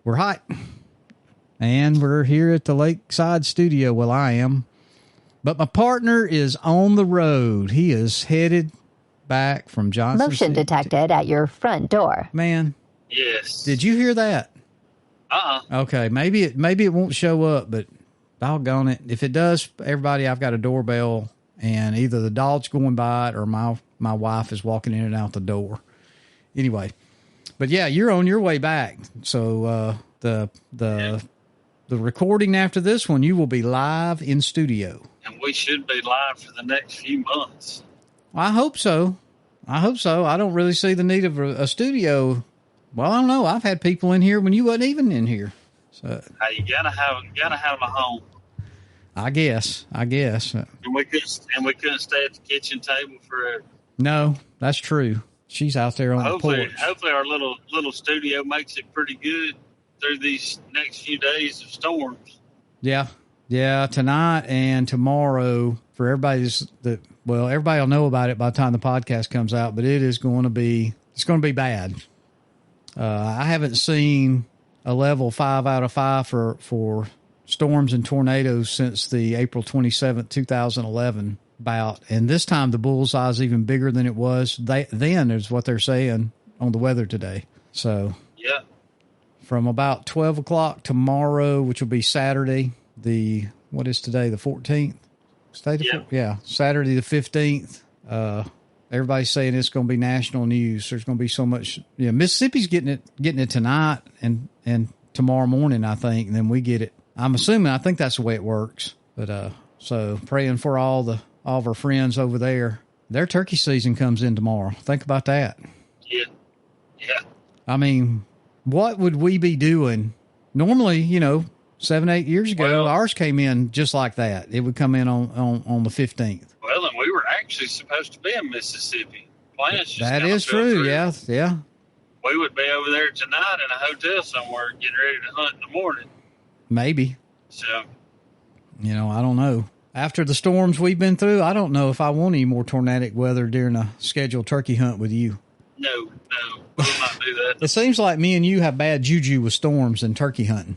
We're hot. And we're here at the Lakeside studio. Well, I am. But my partner is on the road. He is headed back from Johnson Motion City. detected at your front door. Man. Yes. Did you hear that? Uh-uh. Okay, maybe it won't show up, but doggone it. If it does, everybody, I've got a doorbell, and either the dog's going by it or my wife is walking in and out the door. Anyway, but yeah, you're on your way back. So the recording after this one, you will be live in studio. And we should be live for the next few months. I hope so. I don't really see the need of a studio. Well, I don't know. I've had people in here when you wasn't even in here. So Hey, you gotta have a home. I guess. And we couldn't stay at the kitchen table forever. No, that's true. She's out there on the porch. Hopefully our little studio makes it pretty good through these next few days of storms. Yeah. Tonight and tomorrow for everybody will know about it by the time the podcast comes out, but it's going to be bad. I haven't seen a level 5 out of 5 for storms and tornadoes since the April 27th, 2011 bout. And this time the bullseye is even bigger than it was then, is what they're saying on the weather today. So yeah, from about 12 o'clock tomorrow, which will be Saturday, what is today, the 14th? Saturday the 15th. Everybody's saying it's going to be national news. There's going to be so much. Yeah, Mississippi's getting it tonight and tomorrow morning, I think, and then we get it. I'm assuming. I think that's the way it works. But so praying for all of our friends over there. Their turkey season comes in tomorrow. Think about that. Yeah. I mean, what would we be doing normally? 7-8 years ago, ours came in just like that. It would come in on the 15th. Well, and we were actually supposed to be in Mississippi. Plans just that is true. Yeah. We would be over there tonight in a hotel somewhere getting ready to hunt in the morning. Maybe. So, I don't know. After the storms we've been through, I don't know if I want any more tornadic weather during a scheduled turkey hunt with you. No, we'll not do that. It seems like me and you have bad juju with storms and turkey hunting.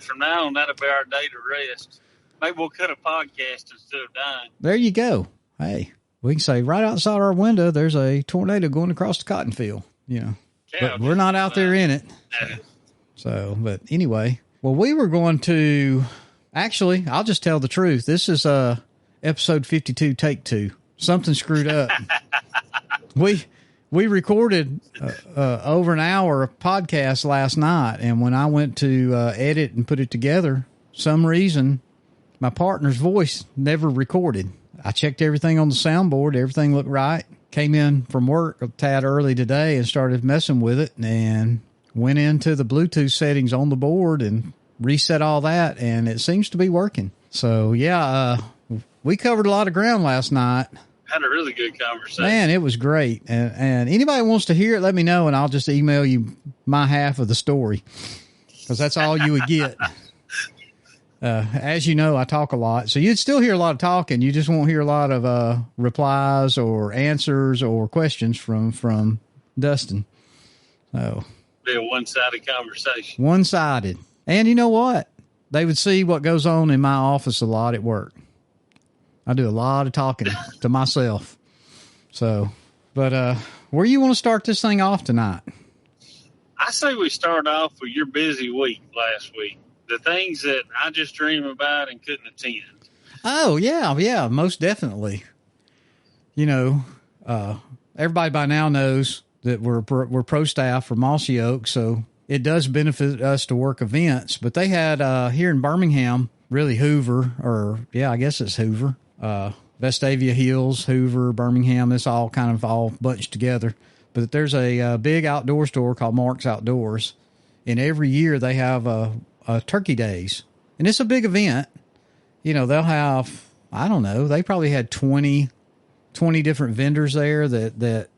From now on, that'll be our day to rest. Maybe we'll cut a podcast instead of dying. There you go. Hey, we can say right outside our window, there's a tornado going across the cotton field, but we're not out there in it. So, but anyway, well, we were going to, actually, I'll just tell the truth. This is episode 52, take 2. Something screwed up. We recorded over an hour of podcast last night, and when I went to edit and put it together, some reason my partner's voice never recorded. I checked everything on the soundboard. Everything looked right. Came in from work a tad early today and started messing with it and went into the Bluetooth settings on the board and reset all that, and it seems to be working. So, yeah, we covered a lot of ground last night. Had a really good conversation. Man, it was great. And anybody wants to hear it, let me know, and I'll just email you my half of the story, because that's all you would get. As you know, I talk a lot, so you'd still hear a lot of talking. You just won't hear a lot of replies or answers or questions from Dustin. So be a one-sided conversation. One-sided. And you know what? They would see what goes on in my office a lot at work. I do a lot of talking to myself. So, but where you want to start this thing off tonight? I say we start off with your busy week last week. The things that I just dream about and couldn't attend. Oh, yeah, most definitely. Everybody by now knows that we're pro staff for Mossy Oak, so it does benefit us to work events. But they had here in Birmingham, really Hoover, I guess it's Hoover. Vestavia Hills, Hoover, Birmingham, it's all kind of all bunched together. But there's a big outdoor store called Mark's Outdoors, and every year they have a Turkey Days, and it's a big event. They'll have, I don't know, they probably had 20 different vendors there that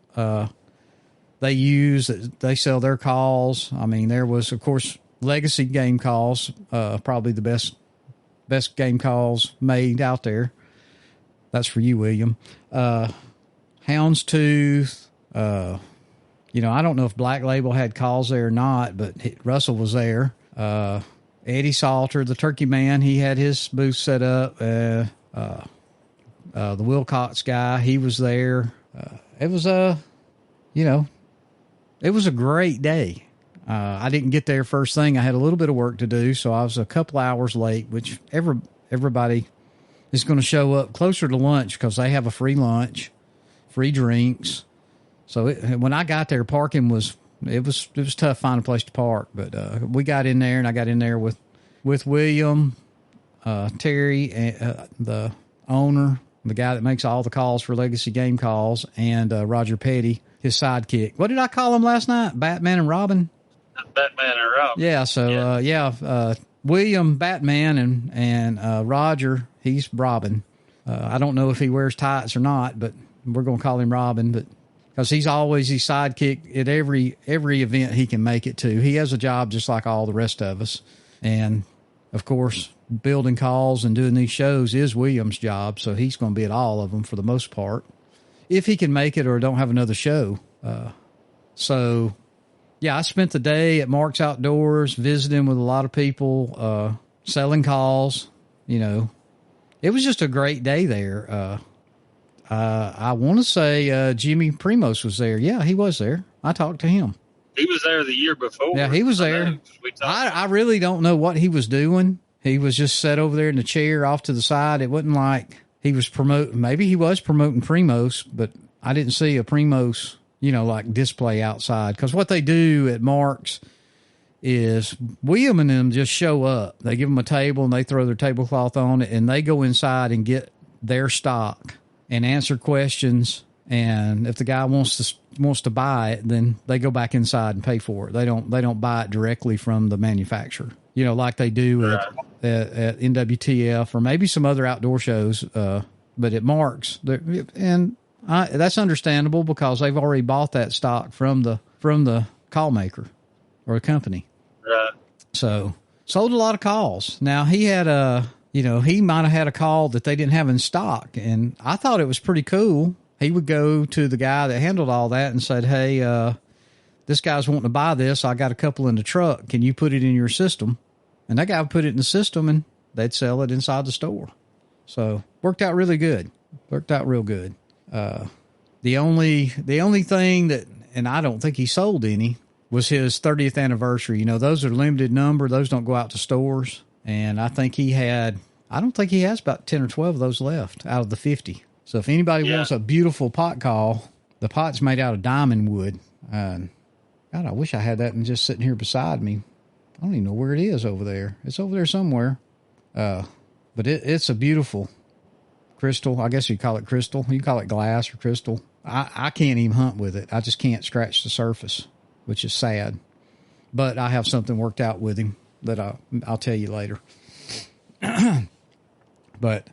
they use, that they sell their calls. I mean, there was, of course, legacy game calls, probably the best game calls made out there. That's for you, William. Houndstooth, I don't know if Black Label had calls there or not, but Russell was there. Eddie Salter, the Turkey Man, he had his booth set up. The Wilcox guy, he was there. It was a great day. I didn't get there first thing. I had a little bit of work to do, so I was a couple hours late, which everybody is going to show up closer to lunch because they have a free lunch, free drinks. So when I got there, parking was tough to find a place to park, but we got in there, and I got in there with William, Terry, the owner, the guy that makes all the calls for Legacy Game Calls, and Roger Petty, his sidekick. What did I call him last night? Batman and Robin? Batman and Robin. Yeah, so, William, Batman, and Roger, he's Robin. I don't know if he wears tights or not, but we're going to call him Robin, but because he's always his sidekick at every event he can make it to. He has a job just like all the rest of us. And, of course, building calls and doing these shows is William's job, so he's going to be at all of them for the most part, if he can make it or don't have another show. So, yeah, I spent the day at Mark's Outdoors visiting with a lot of people, selling calls. It was just a great day there. I want to say Jimmy Primos was there. Yeah, he was there. I talked to him. He was there the year before. Yeah, he was there. I really don't know what he was doing. He was just sat over there in the chair off to the side. It wasn't like he was promoting. Maybe he was promoting Primos, but I didn't see a Primos, like display outside. Because what they do at Mark's is William and them just show up. They give them a table and they throw their tablecloth on it, and they go inside and get their stock and answer questions. And if the guy wants to buy it, then they go back inside and pay for it. They don't buy it directly from the manufacturer, like they do at NWTF or maybe some other outdoor shows. But at Mark's, that's understandable because they've already bought that stock from the call maker or a company. Right. So sold a lot of calls. Now he had he might have had a call that they didn't have in stock, and I thought it was pretty cool. He would go to the guy that handled all that and said, hey, this guy's wanting to buy this. I got a couple in the truck. Can you put it in your system? And that guy would put it in the system, and they'd sell it inside the store. So worked out really good. Worked out real good. The only thing that, and I don't think he sold any, was his 30th anniversary. Those are limited number. Those don't go out to stores. And I don't think he has about 10 or 12 of those left out of the 50. So if anybody wants a beautiful pot call, the pot's made out of diamond wood. God, I wish I had that and just sitting here beside me. I don't even know where it is over there. It's over there somewhere. But it's a beautiful crystal. I guess you'd call it crystal. You can call it glass or crystal. I can't even hunt with it. I just can't scratch the surface, which is sad. But I have something worked out with him that I'll tell you later. But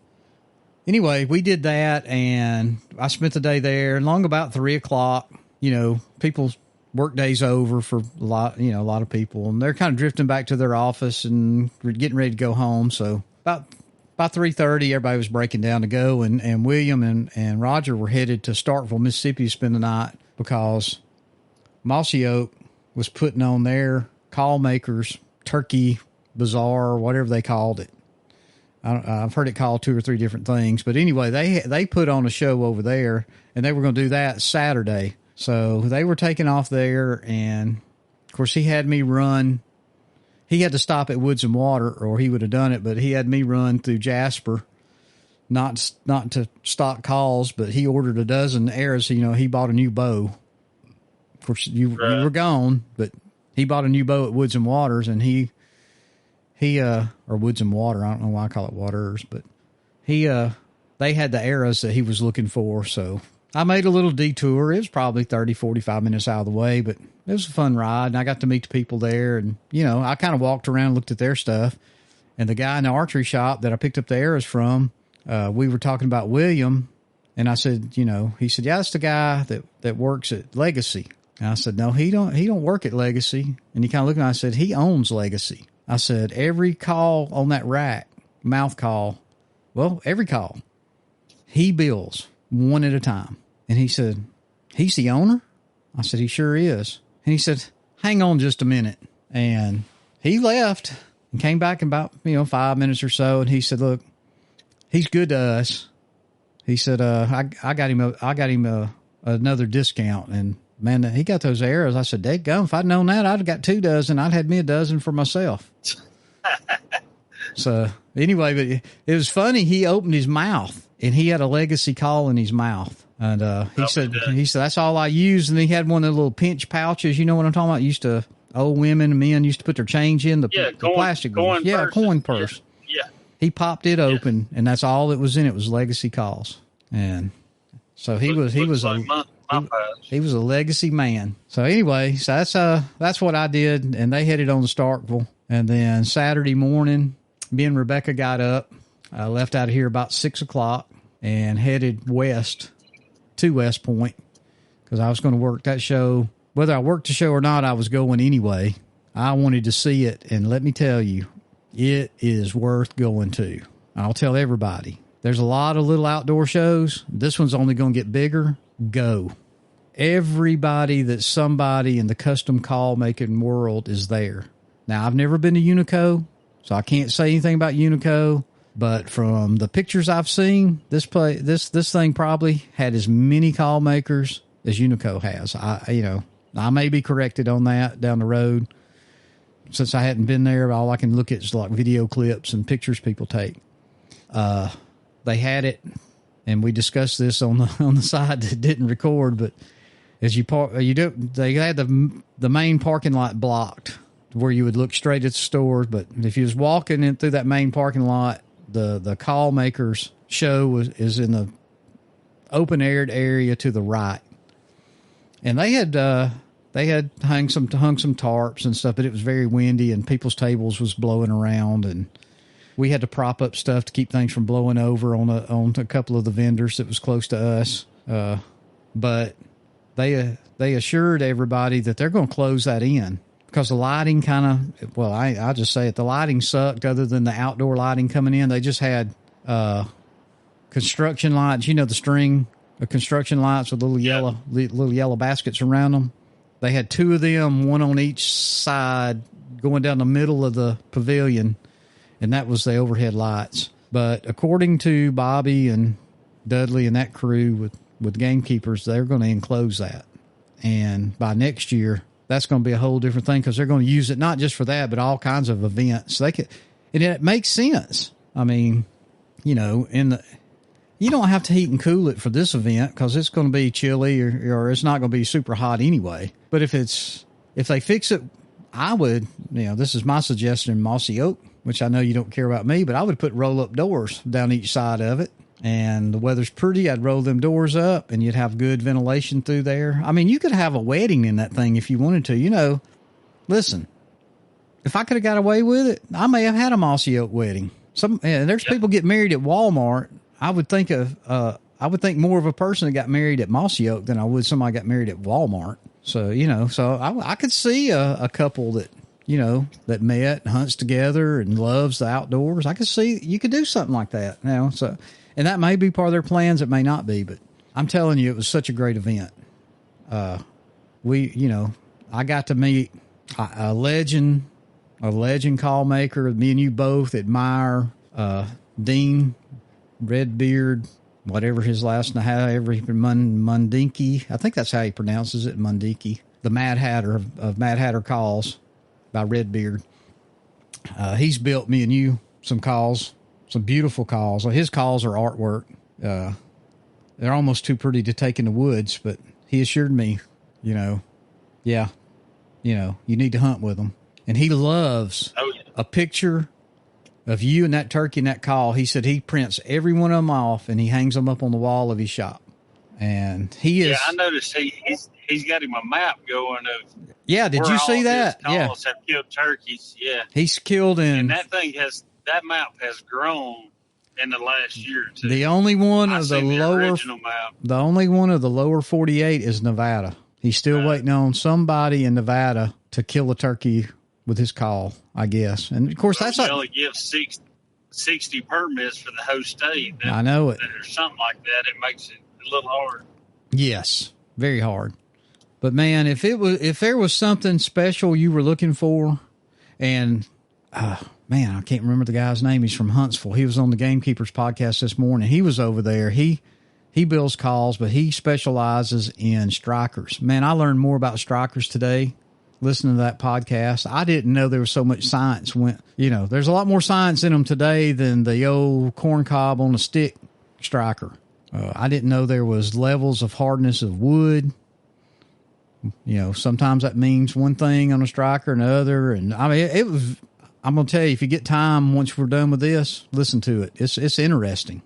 anyway, we did that, and I spent the day there. And long about 3:00, people's work day's over for a lot of people, and they're kind of drifting back to their office and getting ready to go home. So about 3:30, everybody was breaking down to go, and William and Roger were headed to Starkville, Mississippi to spend the night because Mossy Oak was putting on their call makers turkey bazaar or whatever they called it. I've heard it called 2 or 3 different things, but anyway, they put on a show over there, and they were going to do that Saturday. So they were taking off there, and of course he had me run. He had to stop at Woods and Water, or he would have done it, but he had me run through Jasper, not to stock calls, but he ordered a dozen arrows. He bought a new bow. Of course, you were gone, but he bought a new bow at Woods and Waters, and he or Woods and Water. I don't know why I call it Waters, but they had the arrows that he was looking for. So I made a little detour. It was probably 30, 45 minutes out of the way, but it was a fun ride. And I got to meet the people there, and, I kind of walked around and looked at their stuff. And the guy in the archery shop that I picked up the arrows from, we were talking about William, and I said, he said, yeah, that's the guy that works at Legacy. And I said, no, he don't work at Legacy. And he kind of looked at me, I said, he owns Legacy. I said, every call on that rack, mouth call, every call, he bills one at a time. And he said, he's the owner? I said, he sure is. And he said, hang on just a minute. And he left and came back in about, 5 minutes or so. And he said, look, he's good to us. He said, I got him another discount. And man, he got those arrows. I said, daggone, if I'd known that, I'd have got 2 dozen. I'd had me a dozen for myself. So anyway, but it was funny. He opened his mouth and he had a legacy call in his mouth. And he said, that's all I use. And he had one of the little pinch pouches. You know what I'm talking about? Old women and men used to put their change in the plastic. Coin purse. Yeah. He popped it open and that's all it was in it was legacy calls. And so he was a legacy man. So anyway, so that's what I did. And they headed on to Starkville. And then Saturday morning, me and Rebecca got up. I left out of here about 6:00 and headed west to West Point because I was going to work that show. Whether I worked the show or not, I was going anyway. I wanted to see it. And let me tell you, it is worth going to. I'll tell everybody. There's a lot of little outdoor shows. This one's only going to get bigger. Go. Everybody that's somebody in the custom call making world is there. Now, I've never been to Unico, so I can't say anything about Unico. But from the pictures I've seen, this thing probably had as many call makers as Unico has. I may be corrected on that down the road. Since I hadn't been there, all I can look at is like video clips and pictures people take. They had it, and we discussed this on the side that didn't record. But as they had the main parking lot blocked, where you would look straight at the stores. But if you was walking in through that main parking lot, the call makers show is in the open aired area to the right. And they had hung some tarps and stuff, but it was very windy and people's tables was blowing around, and we had to prop up stuff to keep things from blowing over on a couple of the vendors that was close to us. But they assured everybody that they're going to close that in. Because the lighting I'll just say it, the lighting sucked other than the outdoor lighting coming in. They just had construction lights, the string of construction lights with little yellow baskets around them. They had 2 of them, one on each side, going down the middle of the pavilion, and that was the overhead lights. But according to Bobby and Dudley and that crew with gamekeepers, they're going to enclose that. And by next year, that's going to be a whole different thing because they're going to use it not just for that, but all kinds of events. And it makes sense. I mean, you don't have to heat and cool it for this event because it's going to be chilly or it's not going to be super hot anyway. But if they fix it, I would, this is my suggestion in Mossy Oak, which I know you don't care about me, but I would put roll up doors down each side of it. And the weather's pretty. I'd roll them doors up and you'd have good ventilation through there. I mean, you could have a wedding in that thing if you wanted to. Listen, if I could have got away with it, I may have had a Mossy Oak wedding. There's people get married at Walmart. I would think more of a person that got married at Mossy Oak than I would somebody got married at Walmart. So, I could see a couple that, that met and hunts together and loves the outdoors. I could see you could do something like that now. So, and that may be part of their plans. It may not be, but I'm telling you, it was such a great event. I got to meet a legend call maker. Me and you both admire, Dean Redbeard, whatever his last name, however Mundinky. I think that's how he pronounces it, Mundinky. The Mad Hatter of Mad Hatter Calls by Redbeard. He's built me and you some calls. Some beautiful calls. His calls are artwork. They're almost too pretty to take in the woods, but he assured me, you need to hunt with them. And he loves a picture of you and that turkey and that call. He said he prints every one of them off and he hangs them up on the wall of his shop. And he is. Yeah, I noticed he's got him a map going of. Yeah, did you see that? Yeah, have killed turkeys. Yeah, he's killed in. And that map has grown in the last year or two. The only one of the lower 48 is Nevada. He's still waiting on somebody in Nevada to kill a turkey with his call, I guess. And of course, that's like only give 60 permits for the whole state. I know it. Or something like that. It makes it a little hard. Yes, very hard. But man, if there was something special you were looking for, and man, I can't remember the guy's name. He's from Huntsville. He was on the Gamekeepers podcast this morning. He was over there. He builds calls, but he specializes in strikers. Man, I learned more about strikers today listening to that podcast. I didn't know there was so much science. There's a lot more science in them today than the old corn cob on a stick striker. I didn't know there was levels of hardness of wood. Sometimes that means one thing on a striker and another. And I mean, I'm going to tell you, if you get time, once we're done with this, listen to it. It's interesting.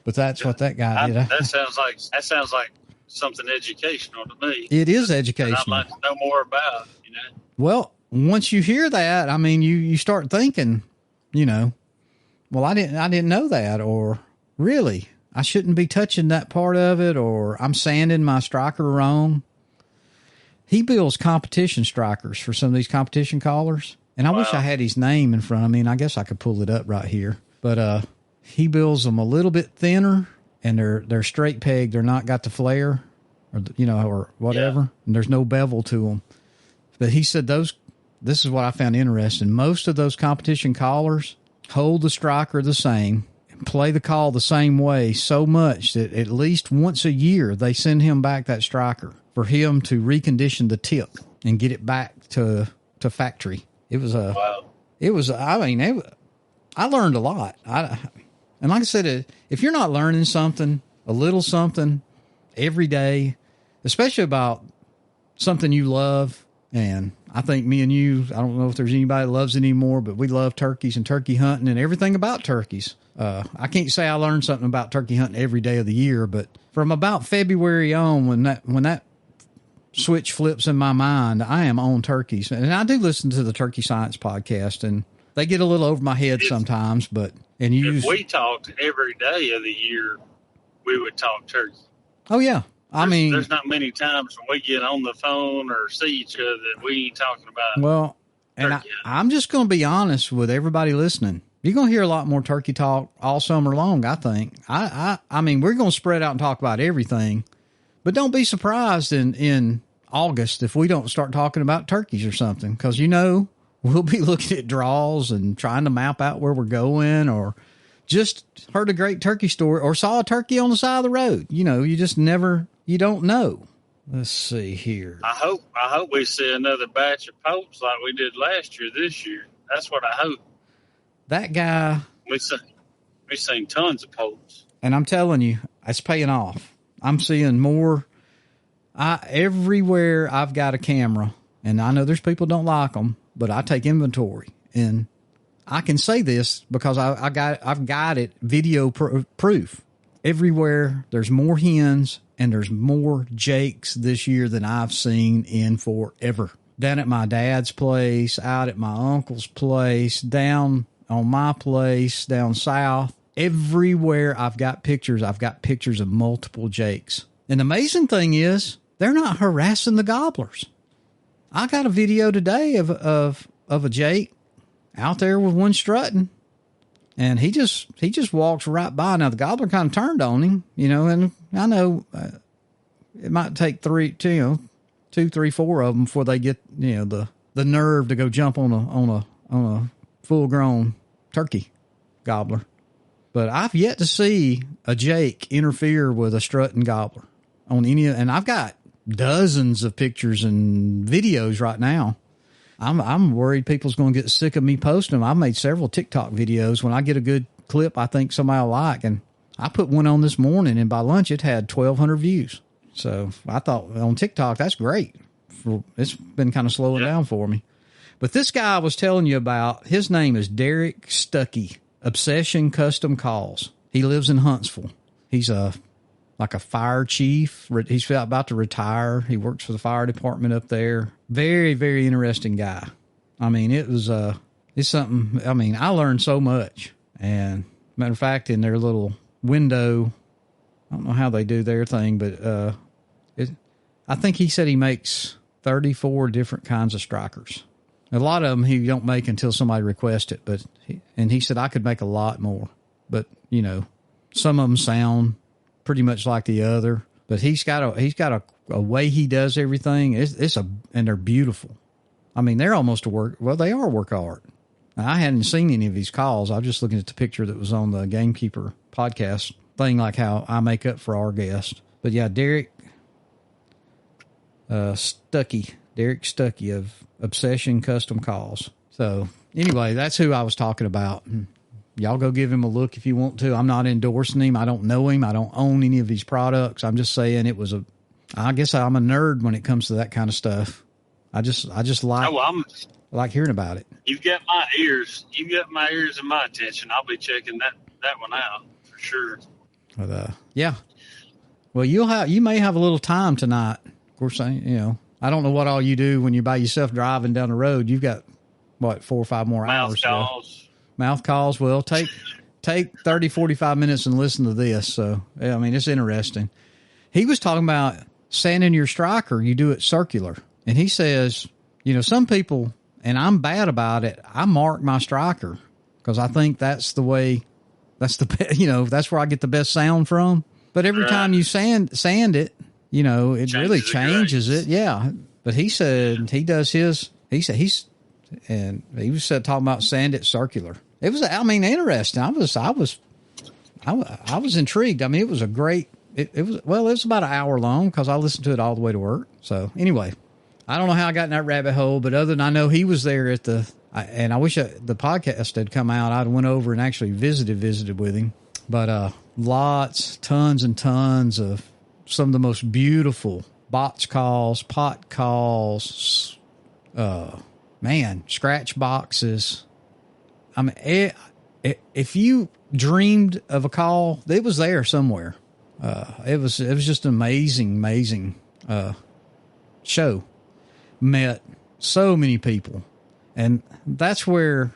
But that's what that guy did. That sounds like something educational to me. It is educational. I'd like to know more about, Well, once you hear that, I mean, you start thinking, well, I didn't know that, or really, I shouldn't be touching that part of it, or I'm sanding my striker wrong. He builds competition strikers for some of these competition callers. And I wish I had his name in front of me, and I guess I could pull it up right here. But he builds them a little bit thinner, and they're straight peg. They're not got the flare, or whatever. Yeah. And there's no bevel to them. But he said this is what I found interesting. Most of those competition callers hold the striker the same and play the call the same way so much that at least once a year they send him back that striker for him to recondition the tip and get it back to factory. I learned a lot. And like I said, if you're not learning something, a little something every day, especially about something you love, and I think me and you, I don't know if there's anybody that loves it anymore, but we love turkeys and turkey hunting and everything about turkeys. I can't say I learned something about turkey hunting every day of the year, but from about February on, when that switch flips in my mind, I am on turkeys. And I do listen to the Turkey Science podcast, and they get a little over my head sometimes, if we talked every day of the year, we would talk turkey. Oh yeah. There's not many times when we get on the phone or see each other that we ain't talking about. Well, and I'm just going to be honest with everybody listening. You're going to hear a lot more turkey talk all summer long, I think. I mean, we're going to spread out and talk about everything, but don't be surprised in August if we don't start talking about turkeys or something, because we'll be looking at draws and trying to map out where we're going, or just heard a great turkey story or saw a turkey on the side of the road. You don't know. Let's see here. I hope we see another batch of poults like we did last year this year. That's what I hope. That guy. We've seen tons of poults. And I'm telling you, it's paying off. I'm seeing more. Everywhere I've got a camera, and I know there's people don't like them, but I take inventory, and I can say this because I've got it video proof. Everywhere there's more hens and there's more jakes this year than I've seen in forever. Down at my dad's place, out at my uncle's place, down on my place, down south, everywhere I've got pictures of multiple jakes. And the amazing thing is, they're not harassing the gobblers. I got a video today of a jake out there with one strutting, and he just walks right by. Now the gobbler kind of turned on him, and I know it might take 2, 3, 4 of them before they get the nerve to go jump on a full grown turkey gobbler. But I've yet to see a jake interfere with a strutting gobbler on any, and I've got dozens of pictures and videos right now. I'm worried people's going to get sick of me posting them. I've made several TikTok videos. When I get a good clip I think somebody will like, and I put one on this morning, and by lunch it had 1,200 views. So I thought on TikTok, that's great. It's been kind of slowing down for me. But this guy I was telling you about, his name is Derek Stuckey, Obsession Custom Calls. He lives in Huntsville. He's like a fire chief. He's about to retire. He works for the fire department up there. Very, very interesting guy. I mean, it's something. I mean, I learned so much. And matter of fact, in their little window, I don't know how they do their thing, but I think he said he makes 34 different kinds of strikers. A lot of them he don't make until somebody requests it, but he said I could make a lot more. But some of them sound pretty much like the other. But he's got way he does everything, and they're beautiful. I mean, they're almost they are a work of art. Now, I hadn't seen any of these calls. I was just looking at the picture that was on the Gamekeeper podcast thing, like how I make up for our guest. But yeah, Derek Stuckey of Obsession Custom Calls. So anyway, that's who I was talking about. Y'all go give him a look if you want to. I'm not endorsing him. I don't know him. I don't own any of these products. I'm just saying I guess I'm a nerd when it comes to that kind of stuff. I just like hearing about it. You've got my ears. You've got my ears and my attention. I'll be checking that one out for sure. But yeah. Well, you may have a little time tonight. Of course, I don't know what all you do when you're by yourself driving down the road. You've got what, 4 or 5 more hours. Mouth calls. Well, take 30, 45 minutes and listen to this. So yeah, I mean, it's interesting. He was talking about sanding your striker. You do it circular, and he says, some people. And I'm bad about it. I mark my striker because I think that's the way, that's where I get the best sound from. But every time you sand it, it really changes it. Yeah. But he said he does his, he was talking about sand it circular. It was, interesting. I was intrigued. I mean, it was a great, it was about an hour long because I listened to it all the way to work. So anyway, I don't know how I got in that rabbit hole, but other than I know he was there and I wish the podcast had come out. I'd went over and actually visited with him. But tons and tons of some of the most beautiful botch calls, pot calls, scratch boxes. I mean, if you dreamed of a call, it was there somewhere. It was just an amazing show. Met so many people, and that's where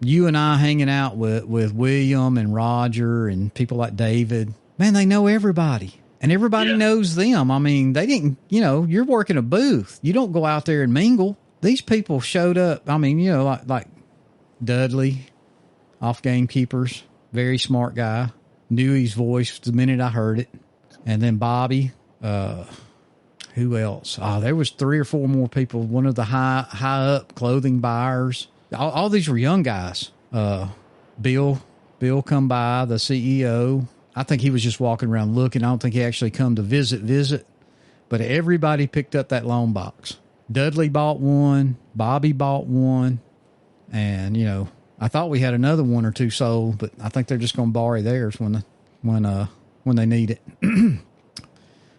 you and I hanging out with William and Roger and people like David, man, they know everybody and everybody knows them. I mean, they didn't, you're working a booth. You don't go out there and mingle. These people showed up. I mean, like Dudley off Gamekeepers, very smart guy, knew his voice the minute I heard it. And then Bobby, who else? Oh, there was 3 or 4 more people. One of the high up clothing buyers. All these were young guys. Bill come by, the CEO. I think he was just walking around looking. I don't think he actually come to visit. But everybody picked up that loan box. Dudley bought one. Bobby bought one. And, I thought we had another 1 or 2 sold, but I think they're just going to borrow theirs when they need it.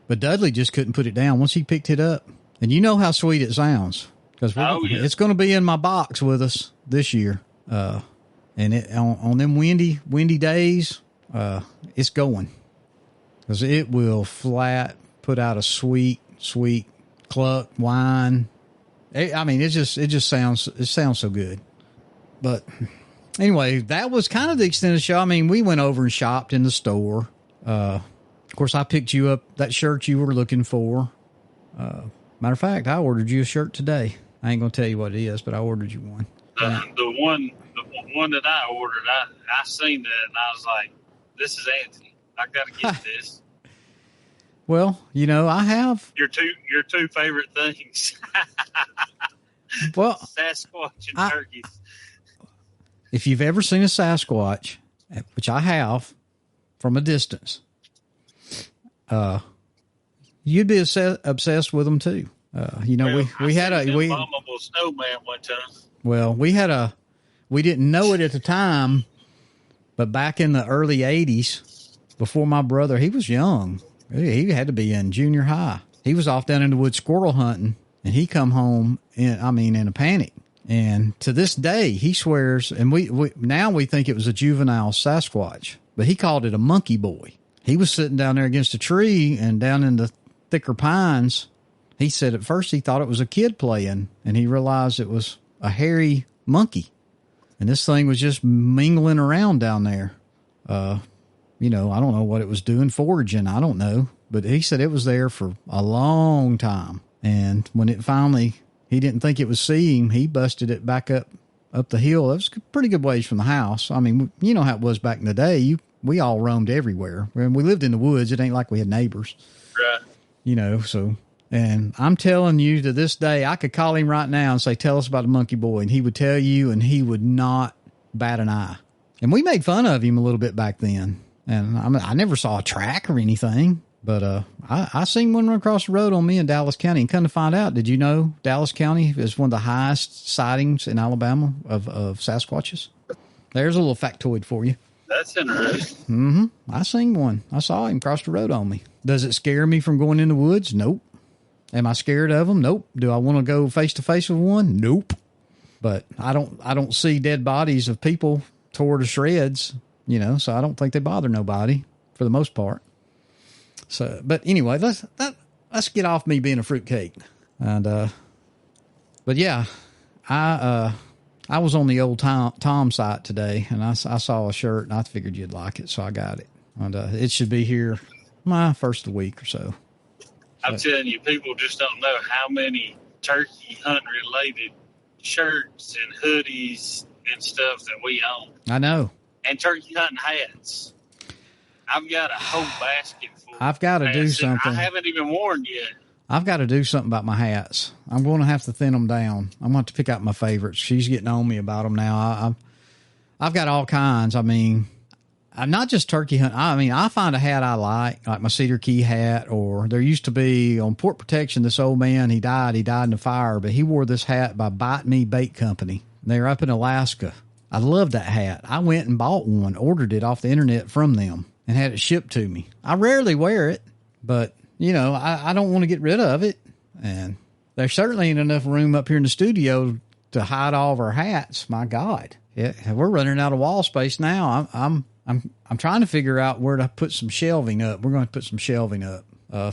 But Dudley just couldn't put it down once he picked it up. And you know how sweet it sounds because it's going to be in my box with us this year. And on them windy days, it's going because it will flat put out a sweet cluck wine. It just sounds so good. But anyway, that was kind of the extent of the show. I mean, we went over and shopped in the store. Of course, I picked you up that shirt you were looking for. Matter of fact, I ordered you a shirt today. I ain't going to tell you what it is, but I ordered you one. The one that I ordered, I seen that and I was like, this is Anthony. I got to get this. Well, I have your two favorite things. Well, Sasquatch and turkeys. If you've ever seen a Sasquatch, which I have from a distance, you'd be obsessed with them too. We had a abominable snowman one time. Well, we didn't know it at the time, but back in the early 80s, before my brother, he was young. He had to be in junior high. He was off down in the woods squirrel hunting, and he come home in a panic. And to this day, he swears, and we think it was a juvenile Sasquatch, but he called it a monkey boy. He was sitting down there against a tree and down in the thicker pines. He said at first he thought it was a kid playing, and he realized it was a hairy monkey. And this thing was just mingling around down there. I don't know what it was doing, foraging. I don't know. But he said it was there for a long time. And when it finally, he didn't think it would see him, he busted it back up the hill. That was a pretty good ways from the house. I mean, you know how it was back in the day. We all roamed everywhere. When we lived in the woods, it ain't like we had neighbors. Right. so, and I'm telling you to this day, I could call him right now and say, tell us about the monkey boy. And he would tell you, and he would not bat an eye. And we made fun of him a little bit back then. And I never saw a track or anything, but I seen one run across the road on me in Dallas County. And come to find out, did you know Dallas County is one of the highest sightings in Alabama of Sasquatches? There's a little factoid for you. That's interesting. Mm-hmm. I seen one. I saw him cross the road on me. Does it scare me from going in the woods? Nope. Am I scared of them? Nope. Do I want to go face to face with one? Nope. But I don't see dead bodies of people tore to shreds, so I don't think they bother nobody for the most part. So, but anyway, let's get off me being a fruitcake. And, but yeah, I was on the old Tom site today, and I saw a shirt, and I figured you'd like it, so I got it. And it should be here my first week or so. I'm telling you, people just don't know how many turkey hunt related shirts and hoodies and stuff that we own. I know. And turkey hunting hats. I've got a whole basket full. I've got to do something. I haven't even worn yet. I've got to do something about my hats. I'm going to have to thin them down. I'm going to have to pick out my favorites. She's getting on me about them now. I've got all kinds. I mean, I'm not just turkey hunting. I mean, I find a hat I like my Cedar Key hat, or there used to be on Port Protection, this old man, he died in the fire, but he wore this hat by Bite Me Bait Company. They're up in Alaska. I love that hat. I went and bought one, ordered it off the internet from them, and had it shipped to me. I rarely wear it, but, I don't want to get rid of it. And there certainly ain't enough room up here in the studio to hide all of our hats. My God. Yeah, we're running out of wall space now. I'm trying to figure out where to put some shelving up. We're going to put some shelving up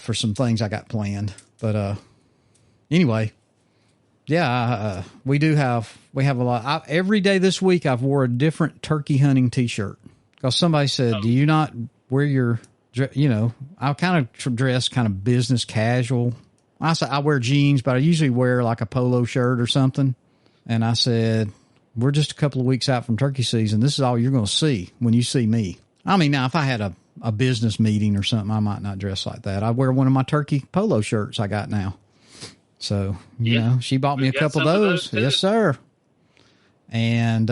for some things I got planned. But anyway, yeah, we have a lot. Every day this week I've wore a different turkey hunting T-shirt because somebody said, "Do you not wear your?" I kind of dress kind of business casual. I said I wear jeans, but I usually wear like a polo shirt or something. And I said, we're just a couple of weeks out from turkey season. This is all you're going to see when you see me. I mean, now if I had a business meeting or something, I might not dress like that. I'd wear one of my turkey polo shirts I got now. So, she bought me a couple of those. Yes, sir. And,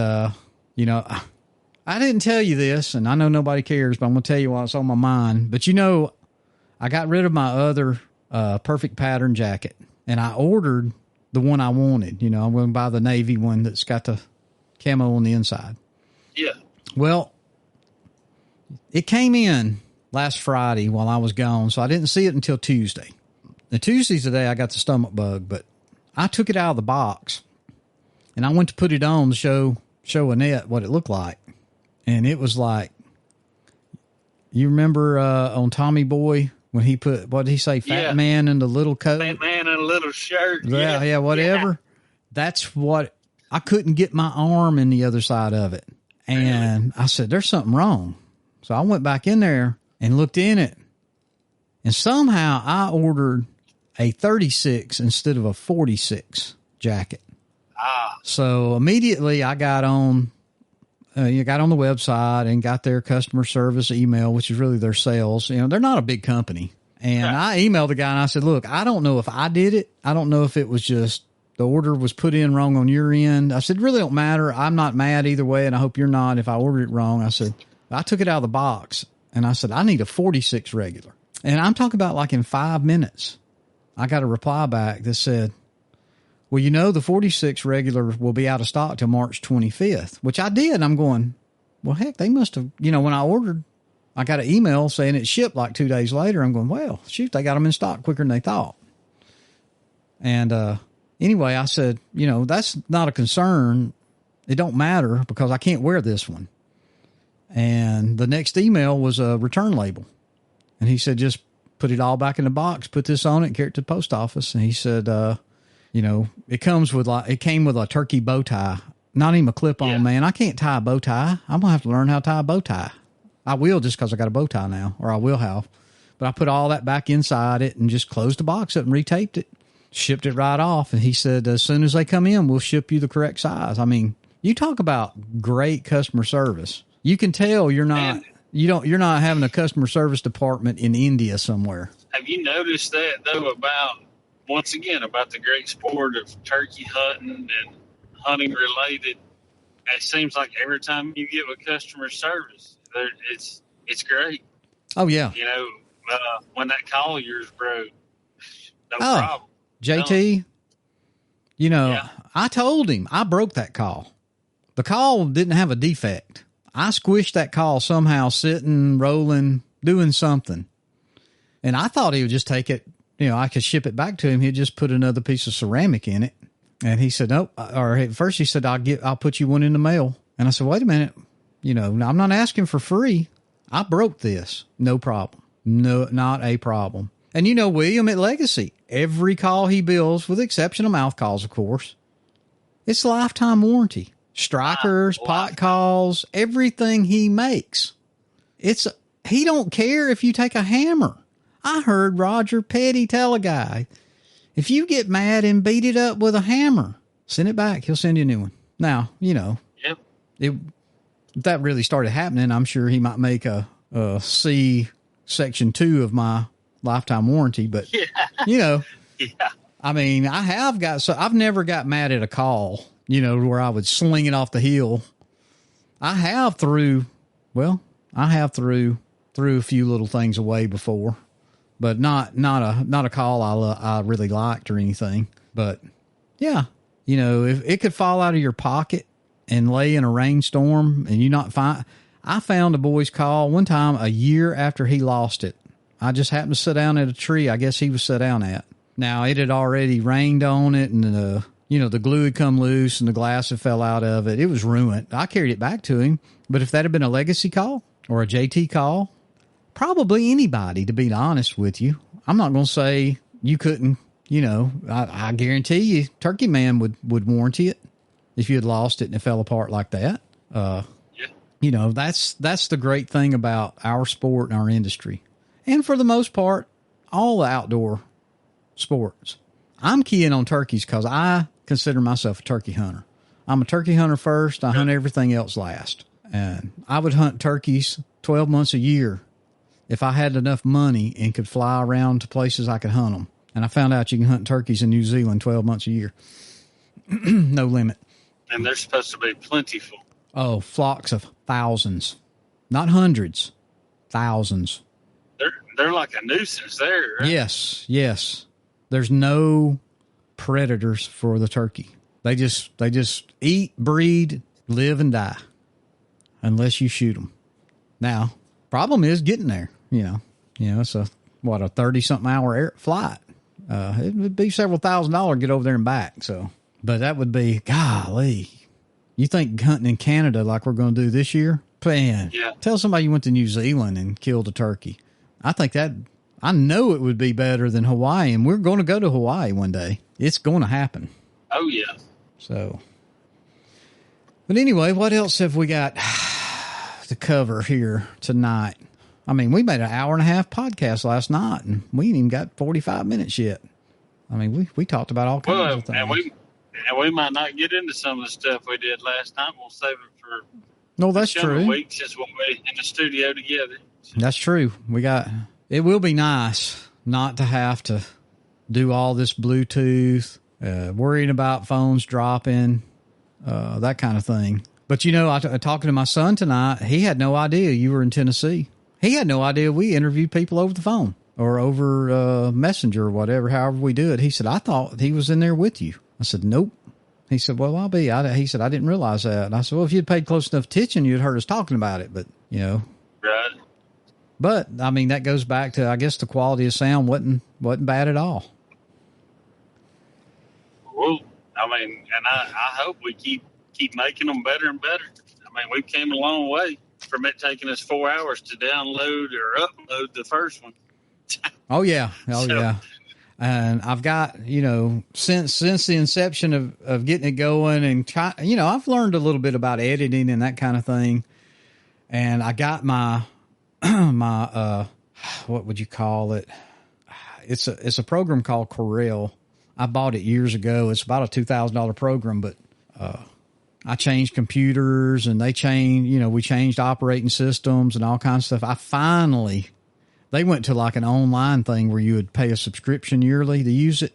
I didn't tell you this, and I know nobody cares, but I'm going to tell you what's on my mind. But, I got rid of my other perfect pattern jacket, and I ordered the one I wanted. I'm going to buy the navy one that's got the camo on the inside. Yeah. Well, it came in last Friday while I was gone, so I didn't see it until Tuesday. Now, Tuesday's the day I got the stomach bug, but I took it out of the box, and I went to put it on to show Annette what it looked like. And it was like, you remember on Tommy Boy when he put, what did he say, fat man in the little coat? Fat man in a little shirt. Yeah, whatever. Yeah. That's what, I couldn't get my arm in the other side of it. And I said, there's something wrong. So I went back in there and looked in it. And somehow I ordered a 36 instead of a 46 jacket. So immediately I got on the website and got their customer service email, which is really their sales. They're not a big company. And I emailed the guy and I said, look, I don't know if I did it. I don't know if it was just the order was put in wrong on your end. I said, it really don't matter. I'm not mad either way. And I hope you're not if I ordered it wrong. I said, I took it out of the box and I said, I need a 46 regular. And I'm talking about like in 5 minutes, I got a reply back that said, well, the 46 regular will be out of stock till March 25th, which I did. I'm going, well, heck, they must have, when I ordered, I got an email saying it shipped like 2 days later. I'm going, well, shoot, they got them in stock quicker than they thought. And anyway, I said, that's not a concern. It don't matter because I can't wear this one. And the next email was a return label. And he said, just put it all back in the box, put this on it, and carry it to the post office. And he said, it came with a turkey bow tie, not even a clip on, man. I can't tie a bow tie. I'm going to have to learn how to tie a bow tie. I will just because I got a bow tie now, or I will have. But I put all that back inside it and just closed the box up and retaped it, shipped it right off. And he said, as soon as they come in, we'll ship you the correct size. I mean, you talk about great customer service. You can tell you're not You're not having a customer service department in India somewhere. Have you noticed that, though, once again, about the great sport of turkey hunting and hunting related? It seems like every time you give a customer service, it's great. Oh, yeah. You know, when that collier's broke, no problem. JT, I told him I broke that call. The call didn't have a defect. I squished that call somehow, sitting, rolling, doing something. And I thought he would just take it, I could ship it back to him. He'd just put another piece of ceramic in it. And he said, nope. Or at first he said, I'll put you one in the mail. And I said, wait a minute. I'm not asking for free. I broke this. No problem. No, not a problem. And William at Legacy, every call he bills, with the exception of mouth calls, of course, it's lifetime warranty. Strikers, pot calls, everything he makes. He don't care if you take a hammer. I heard Roger Petty tell a guy, if you get mad and beat it up with a hammer, send it back. He'll send you a new one. Now, Yep. If that really started happening, I'm sure he might make a C section 2 of my lifetime warranty. But, Yeah. I mean, I've never got mad at a call, where I would sling it off the hill. I have threw a few little things away before, but not a call I really liked or anything. But yeah, if it could fall out of your pocket and lay in a rainstorm and you not find, I found a boy's call one time a year after he lost it. I just happened to sit down at a tree I guess he was sit down at. Now it had already rained on it and the glue had come loose and the glass had fell out of it. It was ruined. I carried it back to him. But if that had been a Legacy call or a JT call, probably anybody, to be honest with you. I'm not going to say you couldn't, I guarantee you Turkey Man would warranty it if you had lost it and it fell apart like that. That's the great thing about our sport and our industry. And for the most part, all the outdoor sports. I'm keying on turkeys because I consider myself a turkey hunter. I'm a turkey hunter first. I hunt everything else last. And I would hunt turkeys 12 months a year if I had enough money and could fly around to places I could hunt them. And I found out you can hunt turkeys in New Zealand 12 months a year. No limit. And they're supposed to be plentiful. Oh, flocks of thousands. Not hundreds. Thousands. They're like a nuisance there, right? Yes. There's no predators for the turkey. They just eat, breed, live, and die unless you shoot them. Now, problem is getting there. It's a 30-something hour flight. It would be several $1,000s to get over there and back. So, but that would be, golly. You think hunting in Canada like we're going to do this year? Man, yeah. Tell somebody you went to New Zealand and killed a turkey. I know it would be better than Hawaii, and we're going to go to Hawaii one day. It's going to happen. Oh, yeah. So, but anyway, what else have we got to cover here tonight? I mean, we made an 1.5-hour podcast last night, and we ain't even got 45 minutes yet. I mean, we talked about all kinds of things. And we might not get into some of the stuff we did last night. We'll save it for no, that's true. Weeks just when we're in the studio together. That's true. It will be nice not to have to do all this Bluetooth, worrying about phones dropping, that kind of thing. But, talking to my son tonight, he had no idea you were in Tennessee. He had no idea we interviewed people over the phone or over Messenger or whatever, however we do it. He said, I thought he was in there with you. I said, nope. He said, well, I'll be. He said, I didn't realize that. And I said, well, if you'd paid close enough attention, you'd heard us talking about it. But, Right. But, I mean, that goes back to, I guess, the quality of sound wasn't bad at all. Well, I mean, and I hope we keep making them better and better. I mean, we've came a long way from it taking us 4 hours to download or upload the first one. Oh, yeah. Yeah. And I've got, since the inception of getting it going and, I've learned a little bit about editing and that kind of thing. And I got my what would you call it? It's a program called Corel. I bought it years ago. It's about a $2,000 program, but I changed computers and we changed operating systems and all kinds of stuff. They went to like an online thing where you would pay a subscription yearly to use it.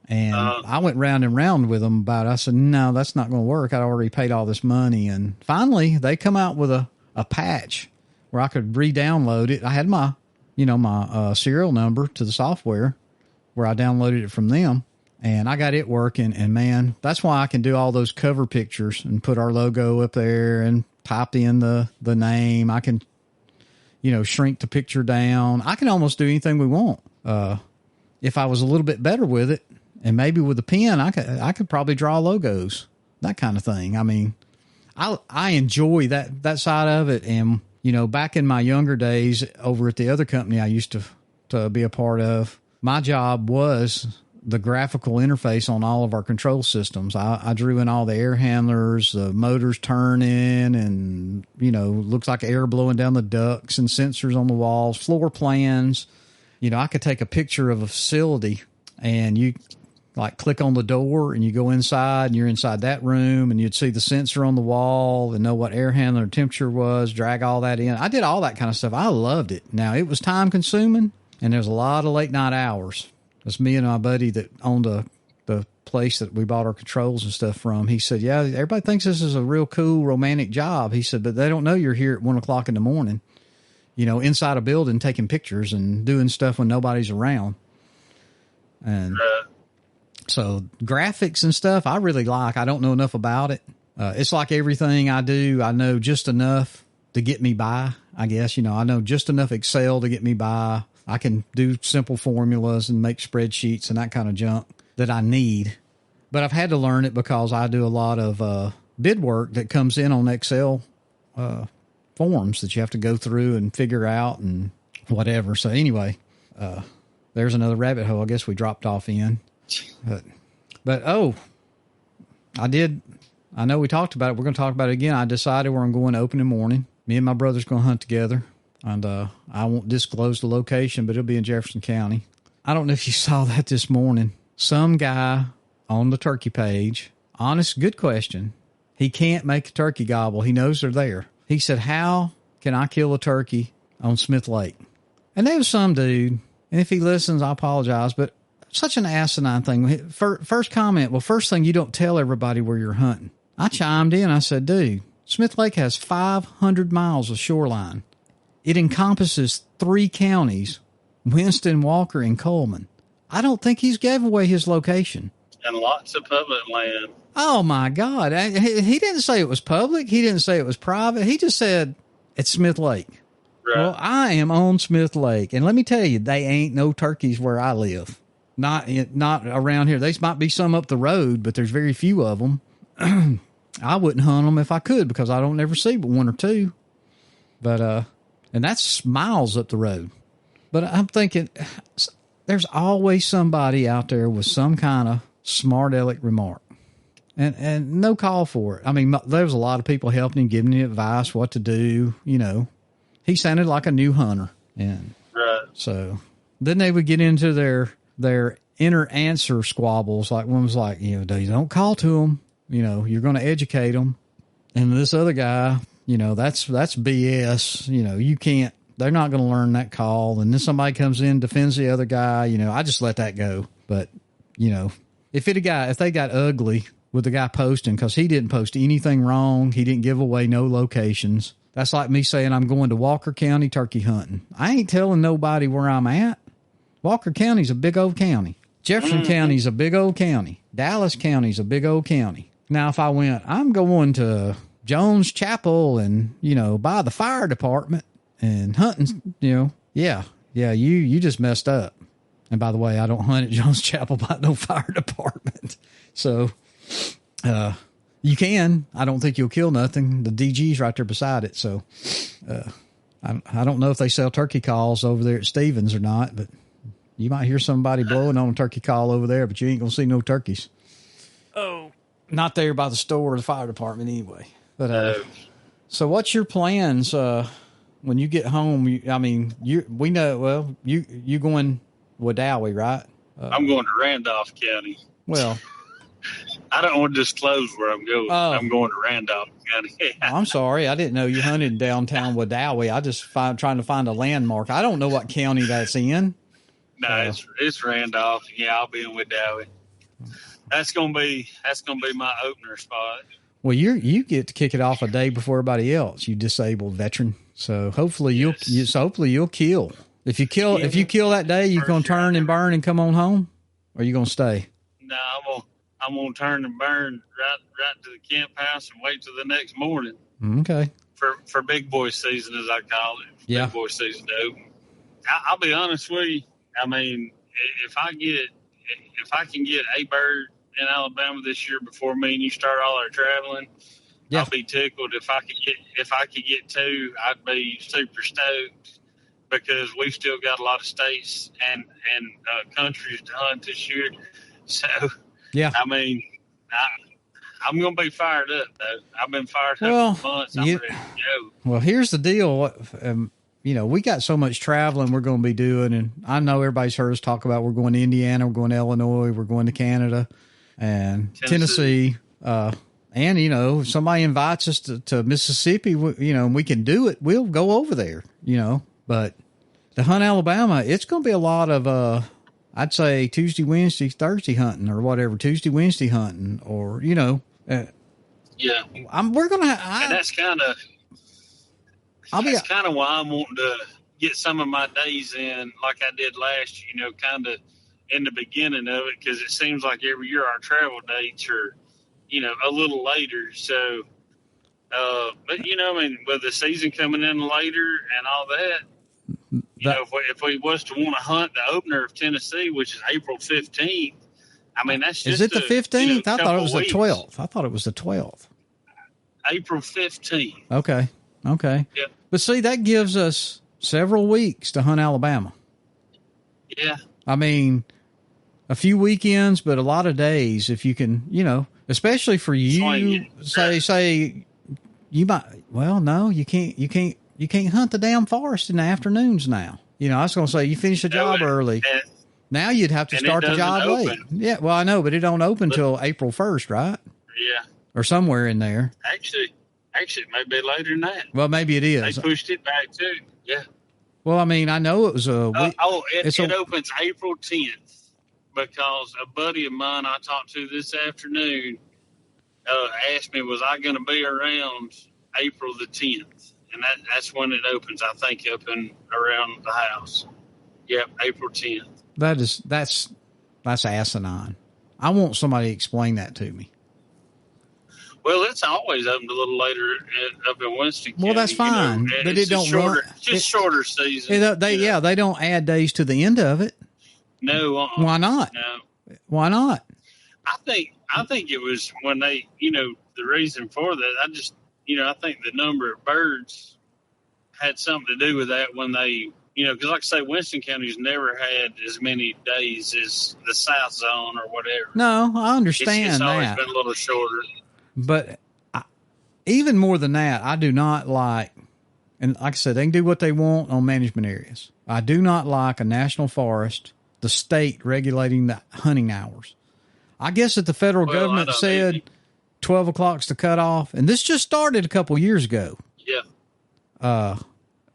And I went round and round with them about it. I said, no, that's not going to work. I'd already paid all this money. And finally they come out with a patch where I could re-download it. I had my serial number to the software where I downloaded it from them. And I got it working, and man, that's why I can do all those cover pictures and put our logo up there and type in the name. I can, shrink the picture down. I can almost do anything we want. If I was a little bit better with it, and maybe with a pen, I could probably draw logos, that kind of thing. I mean, I enjoy that side of it. And, back in my younger days over at the other company I used to be a part of, my job was the graphical interface on all of our control systems. I drew in all the air handlers, the motors turning, and, looks like air blowing down the ducts and sensors on the walls, floor plans. I could take a picture of a facility and you like click on the door and you go inside and you're inside that room and you'd see the sensor on the wall and know what air handler temperature was, drag all that in. I did all that kind of stuff. I loved it. Now, it was time consuming and there's a lot of late night hours. It's me and my buddy that owned the place that we bought our controls and stuff from. He said, yeah, everybody thinks this is a real cool romantic job. He said, but they don't know you're here at 1 o'clock in the morning, inside a building, taking pictures and doing stuff when nobody's around. And so graphics and stuff, I really like. I don't know enough about it. It's like everything I do. I know just enough to get me by, I guess. I know just enough Excel to get me by. I can do simple formulas and make spreadsheets and that kind of junk that I need. But I've had to learn it because I do a lot of bid work that comes in on Excel forms that you have to go through and figure out and whatever. So anyway, there's another rabbit hole I guess we dropped off in. But I know we talked about it. We're going to talk about it again. I decided where I'm going opening morning. Me and my brother's going to hunt together. And I won't disclose the location, but it'll be in Jefferson County. I don't know if you saw that this morning. Some guy on the turkey page, honest, good question. He can't make a turkey gobble. He knows they're there. He said, how can I kill a turkey on Smith Lake? And there was some dude, and if he listens, I apologize, but such an asinine thing. First comment, well, first thing, you don't tell everybody where you're hunting. I chimed in. I said, dude, Smith Lake has 500 miles of shoreline. It encompasses 3 counties, Winston, Walker, and Coleman. I don't think he's gave away his location. And lots of public land. Oh, my God. He didn't say it was public. He didn't say it was private. He just said it's Smith Lake. Right. Well, I am on Smith Lake. And let me tell you, they ain't no turkeys where I live. Not around here. There might be some up the road, but there's very few of them. I wouldn't hunt them if I could because I don't ever see but 1 or 2. But, and that's miles up the road. But I'm thinking there's always somebody out there with some kind of smart aleck remark. And no call for it. I mean, there was a lot of people helping him, giving him advice what to do. He sounded like a new hunter. And so then they would get into their inner answer squabbles. Like one was like, don't call to them. You're going to educate them. And this other guy, that's BS. You can't, they're not going to learn that call. And then somebody comes in, defends the other guy. I just let that go. But, if they got ugly with the guy posting, because he didn't post anything wrong, he didn't give away no locations. That's like me saying I'm going to Walker County turkey hunting. I ain't telling nobody where I'm at. Walker County's a big old county. Jefferson County's a big old county. Dallas County's a big old county. Now, if I went, I'm going to Jones Chapel and, by the fire department and hunting, yeah, you just messed up. And by the way, I don't hunt at Jones Chapel by no fire department. So, you can. I don't think you'll kill nothing. The DG's right there beside it. So, I don't know if they sell turkey calls over there at Stevens or not, but you might hear somebody blowing on a turkey call over there, but you ain't going to see no turkeys. Oh, not there by the store or the fire department anyway. But, so what's your plans, when you get home? You going Wadowee, right? I'm going to Randolph County. Well, I don't want to disclose where I'm going. Oh. I'm going to Randolph County. Oh, I'm sorry. I didn't know you hunted in downtown Wadowee. I just trying to find a landmark. I don't know what county that's in. No, it's Randolph. Yeah, I'll be in Wadowee. That's gonna be my opener spot. Well, you get to kick it off a day before everybody else. You disabled veteran. So hopefully you'll kill. If you kill that day, you gonna turn and burn and come on home, or you gonna stay? No, I'm gonna turn and burn right to the camp house and wait till the next morning. Okay. For big boy season, as I call it. Yeah. Big boy season to open. I'll be honest with you. I mean, if I can get a bird in Alabama this year before me and you start all our traveling, yeah. I'll be tickled. If I could get two, I'd be super stoked, because we've still got a lot of states and countries to hunt this year. So yeah, I mean, I'm going to be fired up though. I've been fired up for months. I'm ready to go. Well, here's the deal. We got so much traveling we're going to be doing, and I know everybody's heard us talk about we're going to Indiana, we're going to Illinois, we're going to Canada and Tennessee. And, if somebody invites us to Mississippi, and we can do it, we'll go over there, But to hunt Alabama, it's going to be a lot of, I'd say Tuesday, Wednesday, Thursday hunting or whatever, Tuesday, Wednesday hunting or, yeah. We're going to and that's kind of why I'm wanting to get some of my days in like I did last year, kind of in the beginning of it, because it seems like every year our travel dates are, a little later. So, but, with the season coming in later and all that, if we was to want to hunt the opener of Tennessee, which is April 15th, I mean, that's just Is it the 15th? I thought it was the 12th. I thought it was the 12th. April 15th. Okay. Yeah. But see, that gives us several weeks to hunt Alabama. Yeah. I mean, a few weekends, but a lot of days if you can, especially for you, say you might, well, no, you can't hunt the damn forest in the afternoons now. I was going to say you finish the job early. Now you'd have to start the job late. Yeah, well, I know, but it don't open till April 1st, right? Yeah. Or somewhere in there. Actually, it may be later than that. Well, maybe it is. They pushed it back too. Yeah. Well, I mean, I know it was it opens April 10th, because a buddy of mine I talked to this afternoon asked me, was I going to be around April the 10th? And that's when it opens, I think, up and around the house. Yep, April 10th. That's asinine. I want somebody to explain that to me. Well, it's always opened a little later up in Winston County. Well, that's fine, but it don't run. Shorter season. They don't add days to the end of it. No. Why not? No. Why not? I think it was when they, the reason for that. I think the number of birds had something to do with that when they, because like I say, Winston County's never had as many days as the South Zone or whatever. No, I understand it's that. always been a little shorter. But even more than that, I do not like, and like I said, they can do what they want on management areas. I do not like a national forest, the state regulating the hunting hours. I guess that the federal government said 12 o'clock's the cutoff, and this just started a couple years ago. Yeah.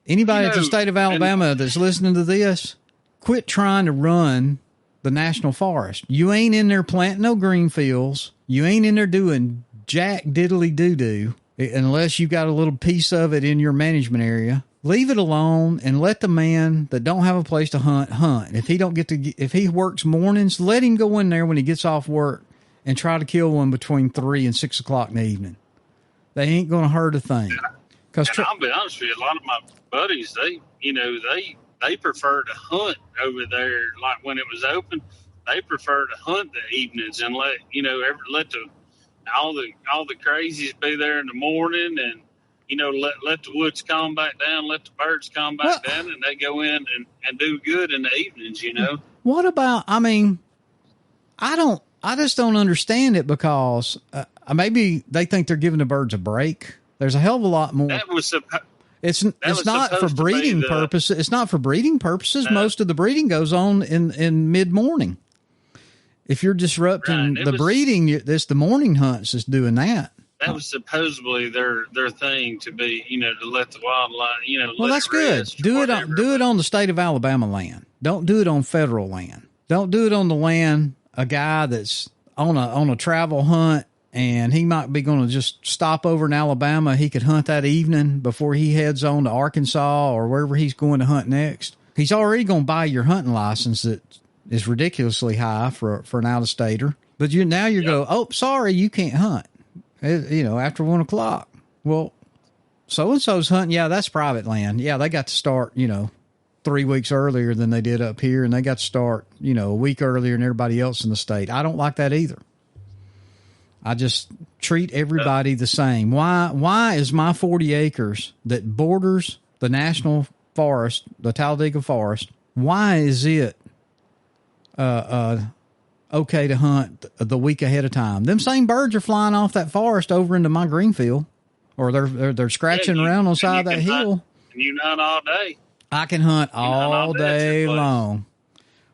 Anybody at the state of Alabama that's listening to this, quit trying to run the national forest. You ain't in there planting no green fields. You ain't in there doing jack diddly doo-doo unless you got a little piece of it in your management area. Leave it alone and let the man that don't have a place to hunt. If he works mornings, let him go in there when he gets off work and try to kill one between 3 and 6 o'clock in the evening. They ain't going to hurt a thing. I'll be honest with you, a lot of my buddies, they prefer to hunt over there. Like when it was open, they prefer to hunt the evenings and let all the crazies be there in the morning, and let the woods calm back down, let the birds calm back down, and they go in and do good in the evenings. What about? I mean, I just don't understand it, because maybe they think they're giving the birds a break. There's a hell of a lot more. It's not for breeding purposes. It's not for breeding purposes. Most of the breeding goes on in mid morning. If you're disrupting Right. the breeding, it's the morning hunts that's doing that. That was supposedly their thing to be, to let the wildlife, Well, let that's it good. rest or Do it whatever. on the state of Alabama land. Don't do it on federal land. Don't do it on the land a guy that's on a travel hunt and he might be going to just stop over in Alabama. He could hunt that evening before he heads on to Arkansas or wherever he's going to hunt next. He's already going to buy your hunting license that is ridiculously high for an out-of-stater. But you're go, oh, sorry, you can't hunt, after 1 o'clock. Well, so-and-so's hunting. Yeah, that's private land. Yeah, they got to start, 3 weeks earlier than they did up here. And they got to start, a week earlier than everybody else in the state. I don't like that either. I just treat everybody the same. Why is my 40 acres that borders the national forest, the Talladega Forest, why is it okay to hunt the week ahead of time? Them same birds are flying off that forest over into my green field, or they're scratching around on the side of that hill. And you hunt all day. I can hunt all day long.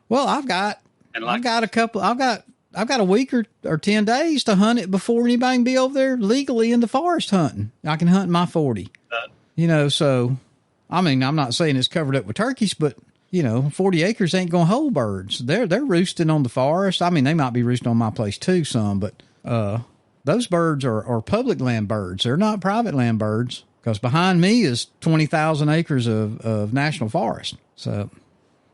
Well, I've got a week or 10 days to hunt it before anybody can be over there legally in the forest hunting. I can hunt my 40. So, I mean, I'm not saying it's covered up with turkeys, but 40 acres ain't going to hold birds. They're roosting on the forest. I mean, they might be roosting on my place too, some, but those birds are public land birds. They're not private land birds, because behind me is 20,000 acres of national forest. So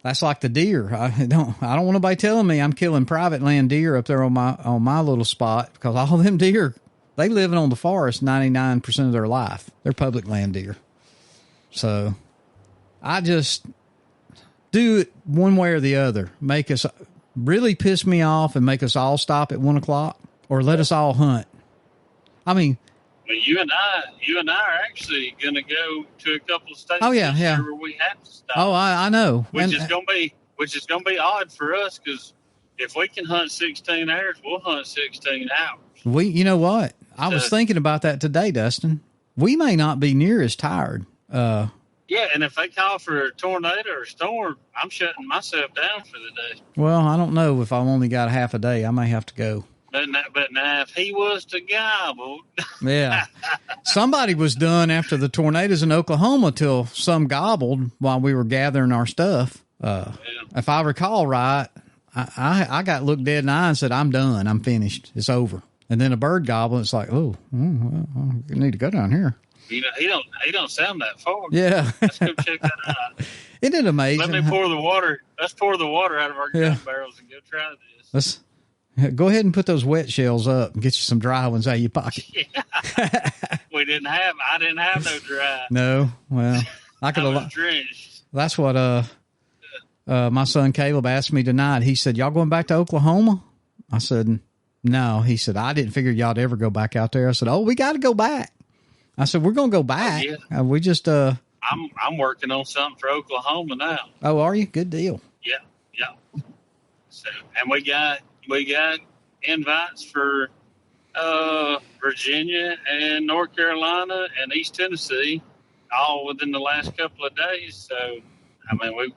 that's like the deer. I don't want nobody telling me I'm killing private land deer up there on my little spot, because all them deer, they living on the forest 99% of their life. They're public land deer. So I just do it one way or the other. Make us really piss me off and make us all stop at 1 o'clock, or let us all hunt. I mean, well, you and I are actually going to go to a couple of states. Oh yeah, where we have to stop. Oh, I know. Which is going to be odd for us, because if we can hunt 16 hours, we'll hunt 16 hours. You know what? I was thinking about that today, Dustin. We may not be near as tired. Yeah, and if they call for a tornado or a storm, I'm shutting myself down for the day. Well, I don't know if I've only got half a day. I may have to go. But now, if he was to gobble... Yeah. Somebody was done after the tornadoes in Oklahoma till some gobbled while we were gathering our stuff. If I recall right, I got looked dead in the eye and said, I'm done. I'm finished. It's over. And then a bird gobbled. It's like, well, I need to go down here. He don't sound that far. Yeah. Let's go check that out. Isn't it amazing? Let me pour the water. Let's pour the water out of our gun barrels and go try this. Go ahead and put those wet shells up and get you some dry ones out of your pocket. Yeah. I didn't have no dry. No. Well, I could have drenched. That's what my son Caleb asked me tonight. He said, y'all going back to Oklahoma? I said, no. He said, I didn't figure y'all ever go back out there. I said, oh, we got to go back. I said, we're going to go back. Oh, yeah. We just, I'm working on something for Oklahoma now. Oh, are you? Good deal. Yeah. So, and we got invites for, Virginia and North Carolina and East Tennessee, all within the last couple of days. So, I mean,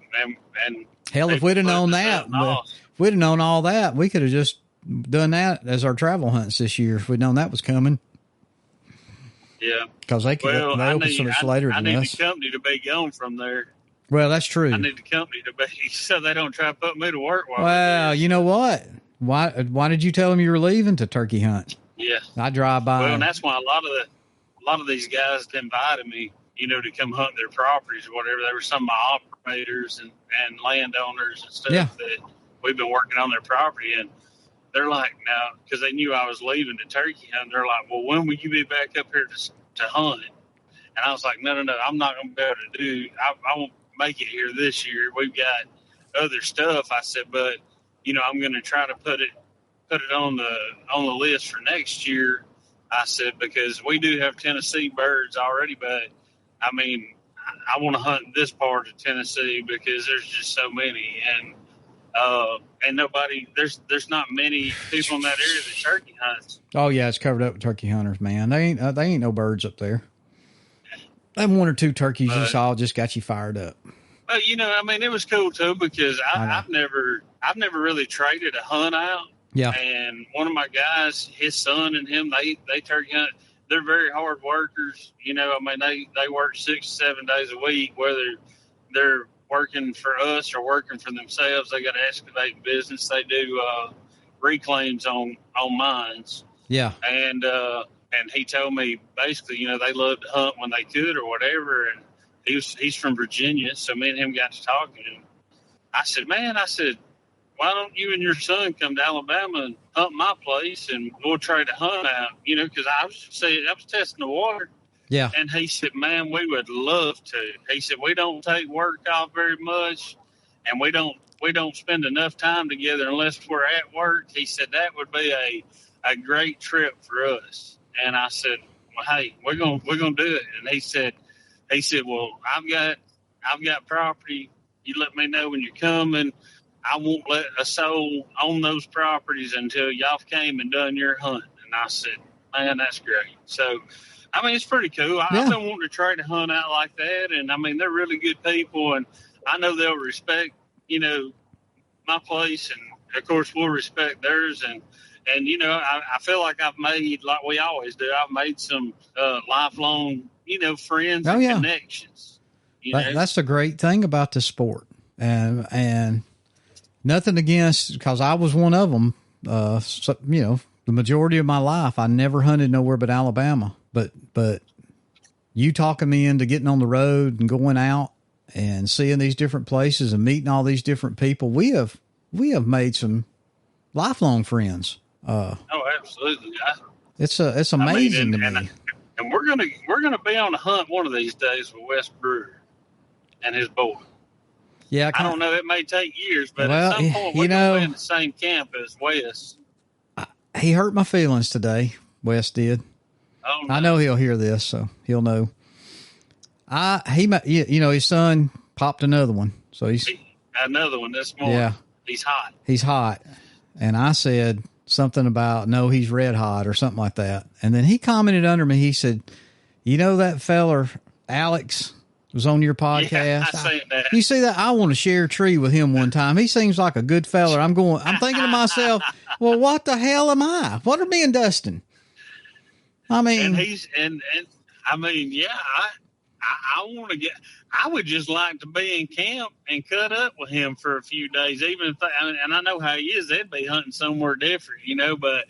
hell, if we'd have known that, if we'd have known all that, we could have just done that as our travel hunts this year. If we'd known that was coming. Yeah, because they open so much later than us. I need the company to be gone from there. Well, that's true. I need the company to be so they don't try to put me to work. Well, you know what? Why did you tell them you were leaving to turkey hunt? Yeah, I drive by. Well, and that's why a lot of these guys invited me, to come hunt their properties or whatever. They were some of my operators and landowners and stuff that we've been working on their property, and they're like, now, because they knew I was leaving to turkey hunt, they're like, well, when will you be back up here to hunt? And I was like, no, I'm not going to be able to do. I won't make it here this year. We've got other stuff. I said, but I'm going to try to put it on the list for next year. I said, because we do have Tennessee birds already, but I mean, I want to hunt this part of Tennessee because there's just so many, and nobody, there's not many people in that area that turkey hunts. Oh yeah, it's covered up with turkey hunters, man. They ain't no birds up there. Them one or two turkeys you saw just got you fired up. Well, I mean, it was cool too because I've never really traded a hunt out. Yeah. And one of my guys, his son and him, they turkey hunt. They're very hard workers. You know, I mean, they work 6 to 7 days a week, whether they're working for us or working for themselves. They got an excavating business. They do reclaims on mines. Yeah. And he told me basically, you know, they love to hunt when they could or whatever. And he's from Virginia, so me and him got to talking. And I said, man, why don't you and your son come to Alabama and hunt my place, and we'll trade a hunt out, you know, because I was testing the water. Yeah. And he said, man, we would love to. He said, we don't take work off very much, and we don't spend enough time together unless we're at work. He said, that would be a great trip for us. And I said, well, hey, we're gonna do it. And he said, well, I've got property. You let me know when you're coming. I won't let a soul on those properties until y'all came and done your hunt. And I said, man, that's great. So, I mean, it's pretty cool. I've been wanting to try to hunt out like that. And, I mean, they're really good people. And I know they'll respect, you know, my place. And, of course, we'll respect theirs. And you know, I feel like I've made, like we always do, I've made some lifelong, you know, friends and connections. You know? That's the great thing about the sport. And nothing against, because I was one of them. So, you know, the majority of my life, I never hunted nowhere but Alabama. But you talking me into getting on the road and going out and seeing these different places and meeting all these different people, we have made some lifelong friends. Oh, absolutely. It's amazing to me. And we're gonna be on a hunt one of these days with Wes Brewer and his boy. Yeah, I don't know. It may take years, but at some point we're going to be in the same camp as Wes. He hurt my feelings today. Wes did. Oh, no. I know he'll hear this, so he'll know. You know, his son popped another one, so he's another one this morning. Yeah, he's hot. He's hot, and I said something about no, he's red hot or something like that, and then he commented under me. He said, "You know that feller Alex was on your podcast." Yeah, I say that. You see that? I want to share a tree with him one time. He seems like a good feller. I'm thinking to myself, well, what the hell am I? What are me and Dustin? I mean, and I mean, yeah, I want to I would just like to be in camp and cut up with him for a few days, even if and I know how he is. They'd be hunting somewhere different, you know, but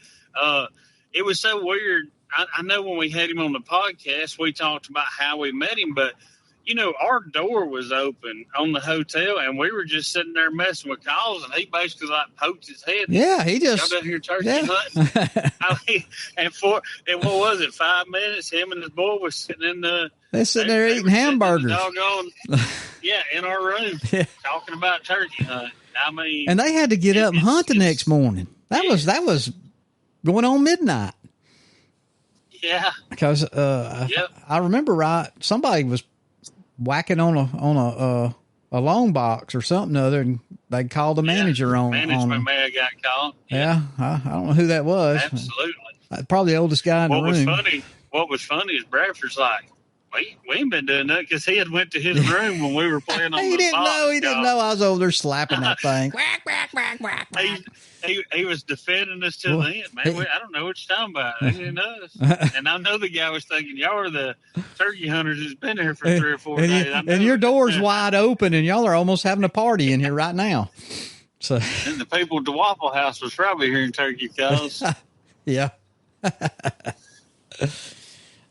it was so weird. I know when we had him on the podcast, we talked about how we met him, but you know, our door was open on the hotel, and we were just sitting there messing with calls, and he basically like poked his head. Yeah, he just y'all down here turkey hunting. I mean, and what was it? 5 minutes. Him and his boy was sitting in the. They're sitting there eating hamburgers. In our room, talking about turkey hunting. I mean, and they had to get up and hunt the next morning. That was going on midnight. Yeah, because I remember somebody was whacking on a long box or something other, and they called the manager on. Management may have got called. Yeah, I don't know who that was. Absolutely, probably the oldest guy in the room. What was funny is Bradford's like, we ain't been doing that, because he had went to his room when we were playing on he didn't know I was over there slapping that thing. Quack, quack, quack, quack, quack. He was defending us to the end, man. I don't know what you're talking about. They didn't know us. And I know the guy was thinking, y'all are the turkey hunters who's been here for 3 or 4 days. And your door's wide open, and y'all are almost having a party in here right now. So, and the people at the Waffle House was probably hearing turkey calls. Yeah.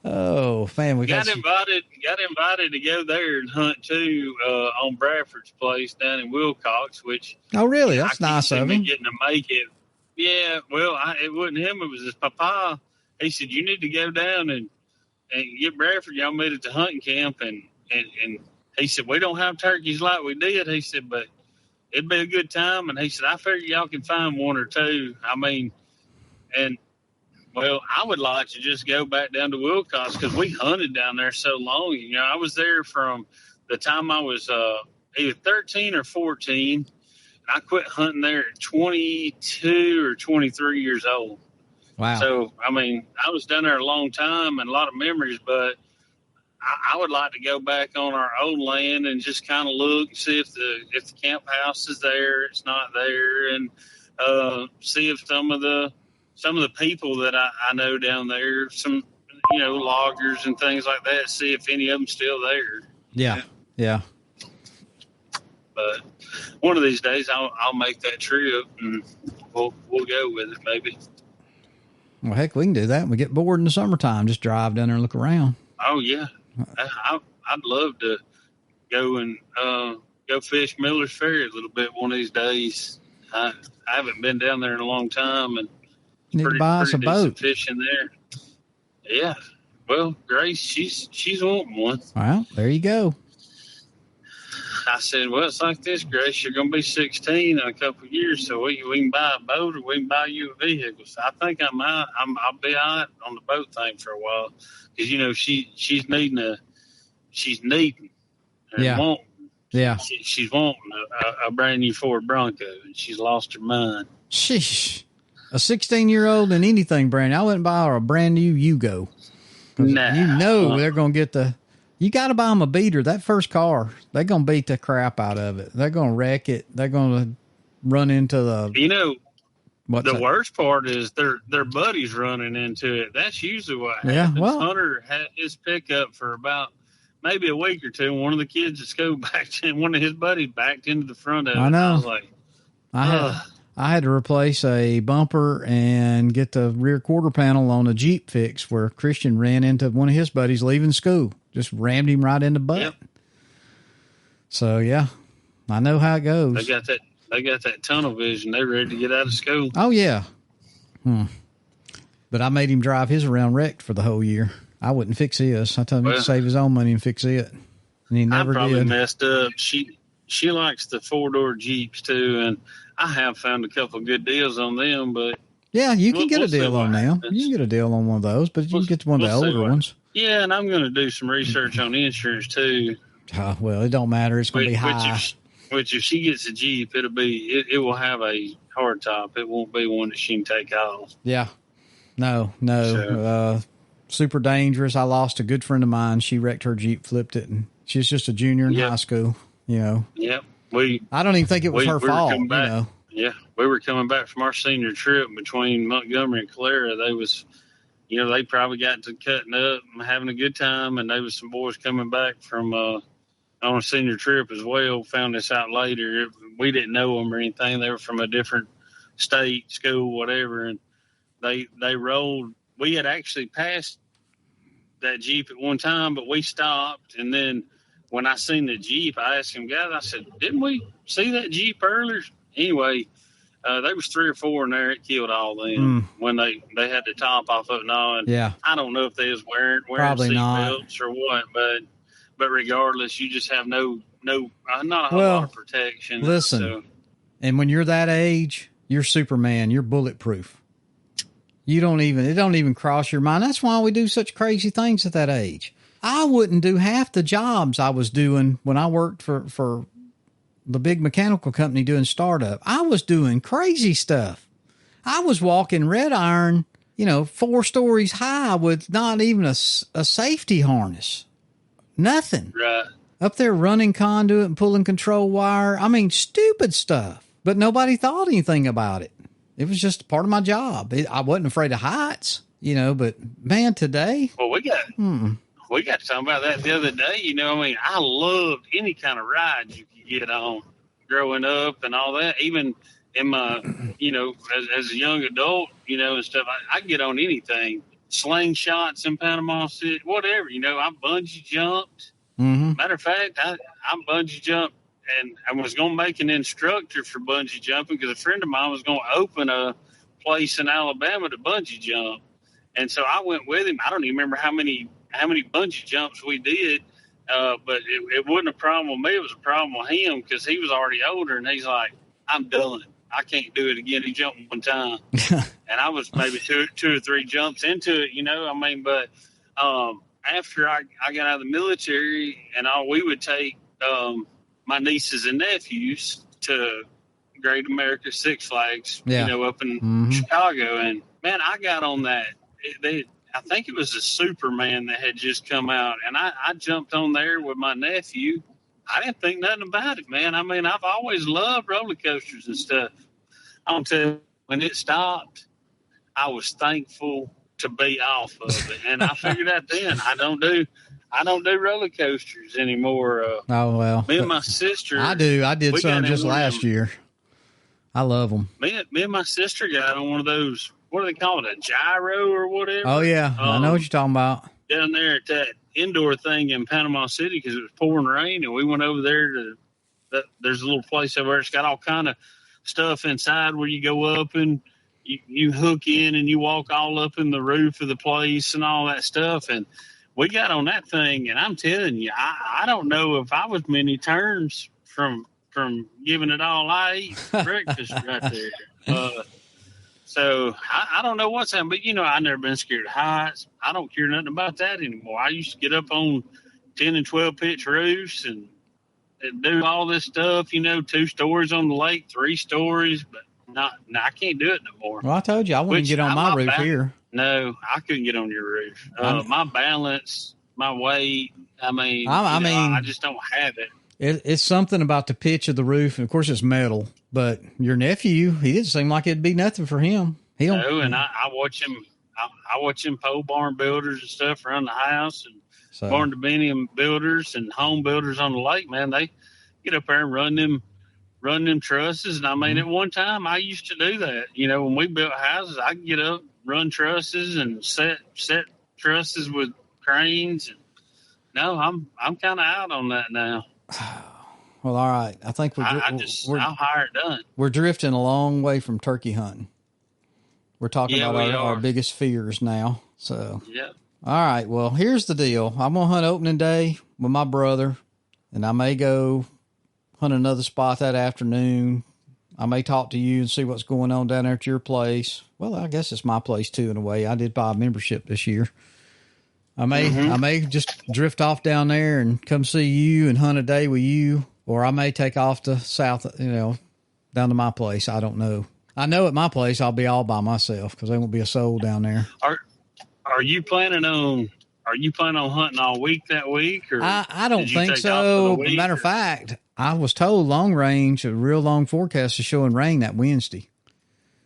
Oh man, we got invited to go there and hunt too on Bradford's place down in Wilcox. Which really, that's nice of him. Getting to make it. Yeah, well, it wasn't him. It was his papa. He said, you need to go down and get Bradford. Y'all meet at the hunting camp, and he said, we don't have turkeys like we did. He said, but it'd be a good time. And he said, I figure y'all can find 1 or 2. I mean, and. Well, I would like to just go back down to Wilcox, because we hunted down there so long. You know, I was there from the time I was either 13 or 14, and I quit hunting there at 22 or 23 years old. Wow. So, I mean, I was down there a long time and a lot of memories, but I would like to go back on our old land and just kind of look and see if the camp house is there. It's not there. And see if some of the people that I know down there, some loggers and things like that, see if any of them still there. Yeah. But one of these days, I'll make that trip and we'll go with it, maybe. Well, heck, we can do that. We get bored in the summertime. Just drive down there and look around. Oh yeah, I'd love to go and go fish Miller's Ferry a little bit one of these days. I haven't been down there in a long time, and Need to buy us a boat. Fishing there. Yeah. Well, Grace, she's wanting one. Well, there you go. I said, well, it's like this, Grace. You're going to be 16 in a couple of years, so we can buy a boat or we can buy you a vehicle. So I think I'll be all right on the boat thing for a while, because she's needing Yeah. wanting. Yeah. She's wanting a brand new Ford Bronco, and she's lost her mind. Sheesh. A 16-year-old and anything brand new. I wouldn't buy her a brand new Yugo. Nah. They're going to get you got to buy them a beater. That first car, they're going to beat the crap out of it. They're going to wreck it. They're going to run into the... worst part is their buddies running into it. That's usually what happens. Yeah, well, Hunter had his pickup for about maybe a week or two. One of the kids at school one of his buddies backed into the front of it. I know. I was like, I had to replace a bumper and get the rear quarter panel on a Jeep fixed where Christian ran into one of his buddies leaving school. Just rammed him right in the butt. Yep. So, yeah, I know how it goes. They got that tunnel vision. They're ready to get out of school. Oh, yeah. But I made him drive his around wrecked for the whole year. I wouldn't fix his. I told him to save his own money and fix it. And he never did. I probably messed up. She likes the 4-door Jeeps, too, and I have found a couple of good deals on them, but... Yeah, you can get a deal on them. You can get a deal on one of those, but you can get one of the older ones. Yeah, and I'm going to do some research on insurance, too. Well, it don't matter. It's going to be high. Which if she gets a Jeep, it will have a hard top. It won't be one that she can take off. Yeah. No. So. Super dangerous. I lost a good friend of mine. She wrecked her Jeep, flipped it, and she's just a junior in high school, Yep. I don't don't think it was her fault, Yeah, we were coming back from our senior trip between Montgomery and Clara. They probably got to cutting up and having a good time, and there was some boys coming back from on a senior trip as well. Found this out later. We didn't know them or anything. They were from a different state, school, whatever, and they rolled. We had actually passed that Jeep at one time, but we stopped, and then when I seen the Jeep, I asked him, guys, I said, didn't we see that Jeep earlier? Anyway, there was 3 or 4 in there. It killed all of them when they had the top off of it and all. And yeah. I don't know if they was wearing seat belts or what, but regardless, you just have not a whole lot of protection. Listen, and when you're that age, you're Superman. You're bulletproof. It don't even cross your mind. That's why we do such crazy things at that age. I wouldn't do half the jobs I was doing when I worked for the big mechanical company doing startup. I was doing crazy stuff. I was walking red iron, 4 stories high with not even a safety harness. Nothing. Right. Up there running conduit and pulling control wire. I mean, stupid stuff. But nobody thought anything about it. It was just part of my job. I wasn't afraid of heights, but man, today. Well, we got to talk about that the other day. I loved any kind of ride you could get on growing up and all that. Even in my, as a young adult, and stuff, I get on anything. Slingshots in Panama City, whatever. I bungee jumped. Mm-hmm. Matter of fact, I bungee jumped, and I was going to make an instructor for bungee jumping because a friend of mine was going to open a place in Alabama to bungee jump. And so I went with him. I don't even remember how many bungee jumps we did, but it wasn't a problem with me. It was a problem with him because he was already older, and he's like, I'm done. I can't do it again. He jumped one time. And I was maybe two or 3 jumps into it, but after I got out of the military and all, we would take my nieces and nephews to Great America Six Flags, up in Chicago. And, man, I got on that. I think it was a Superman that had just come out, and I jumped on there with my nephew. I didn't think nothing about it, man. I've always loved roller coasters and stuff. I'm telling you, when it stopped, I was thankful to be off of it, and I figured out then I don't do roller coasters anymore. Oh well, me and my sister, I do. I did we some got in just one of last them. year. I love them. Me and my sister got on one of those. What do they call it? A gyro or whatever? Oh yeah, I know what you're talking about. Down there at that indoor thing in Panama City because it was pouring rain, and we went over there to. There's a little place over there. It's got all kind of stuff inside where you go up and you hook in and you walk all up in the roof of the place and all that stuff. And we got on that thing, and I'm telling you, I don't know if I was many turns from giving it all I ate for breakfast right there. So I don't know what's happened, but I never been scared of heights. I don't care nothing about that anymore. I used to get up on 10 and 12 pitch roofs and do all this stuff, 2 stories on the lake, 3 stories, but I can't do it no more. Well, I told you I wouldn't get on my roof here. No, I couldn't get on your roof. My balance, my weight, I just don't have it. It's something about the pitch of the roof, and of course it's metal. But your nephew, he didn't seem like it'd be nothing for him. No, and I watch him. I watch him pole barn builders and stuff around the house, and barn dominium builders and home builders on the lake. Man, they get up there and run them trusses. And I mean, at one time I used to do that. When we built houses, I could get up, run trusses, and set trusses with cranes. And no, I'm kind of out on that now. Well, all right. I think I'll hire it done. We're drifting a long way from turkey hunting. We're talking about our biggest fears now. So, yeah. All right. Well, here's the deal. I'm going to hunt opening day with my brother, and I may go hunt another spot that afternoon. I may talk to you and see what's going on down there at your place. Well, I guess it's my place too, in a way. I did buy a membership this year. I may just drift off down there and come see you and hunt a day with you, or I may take off to south, down to my place. I don't know. I know at my place I'll be all by myself because there won't be a soul down there. Are you planning on hunting all week that week? Or I don't think so. Matter of fact, I was told long range, a real long forecast is showing rain that Wednesday.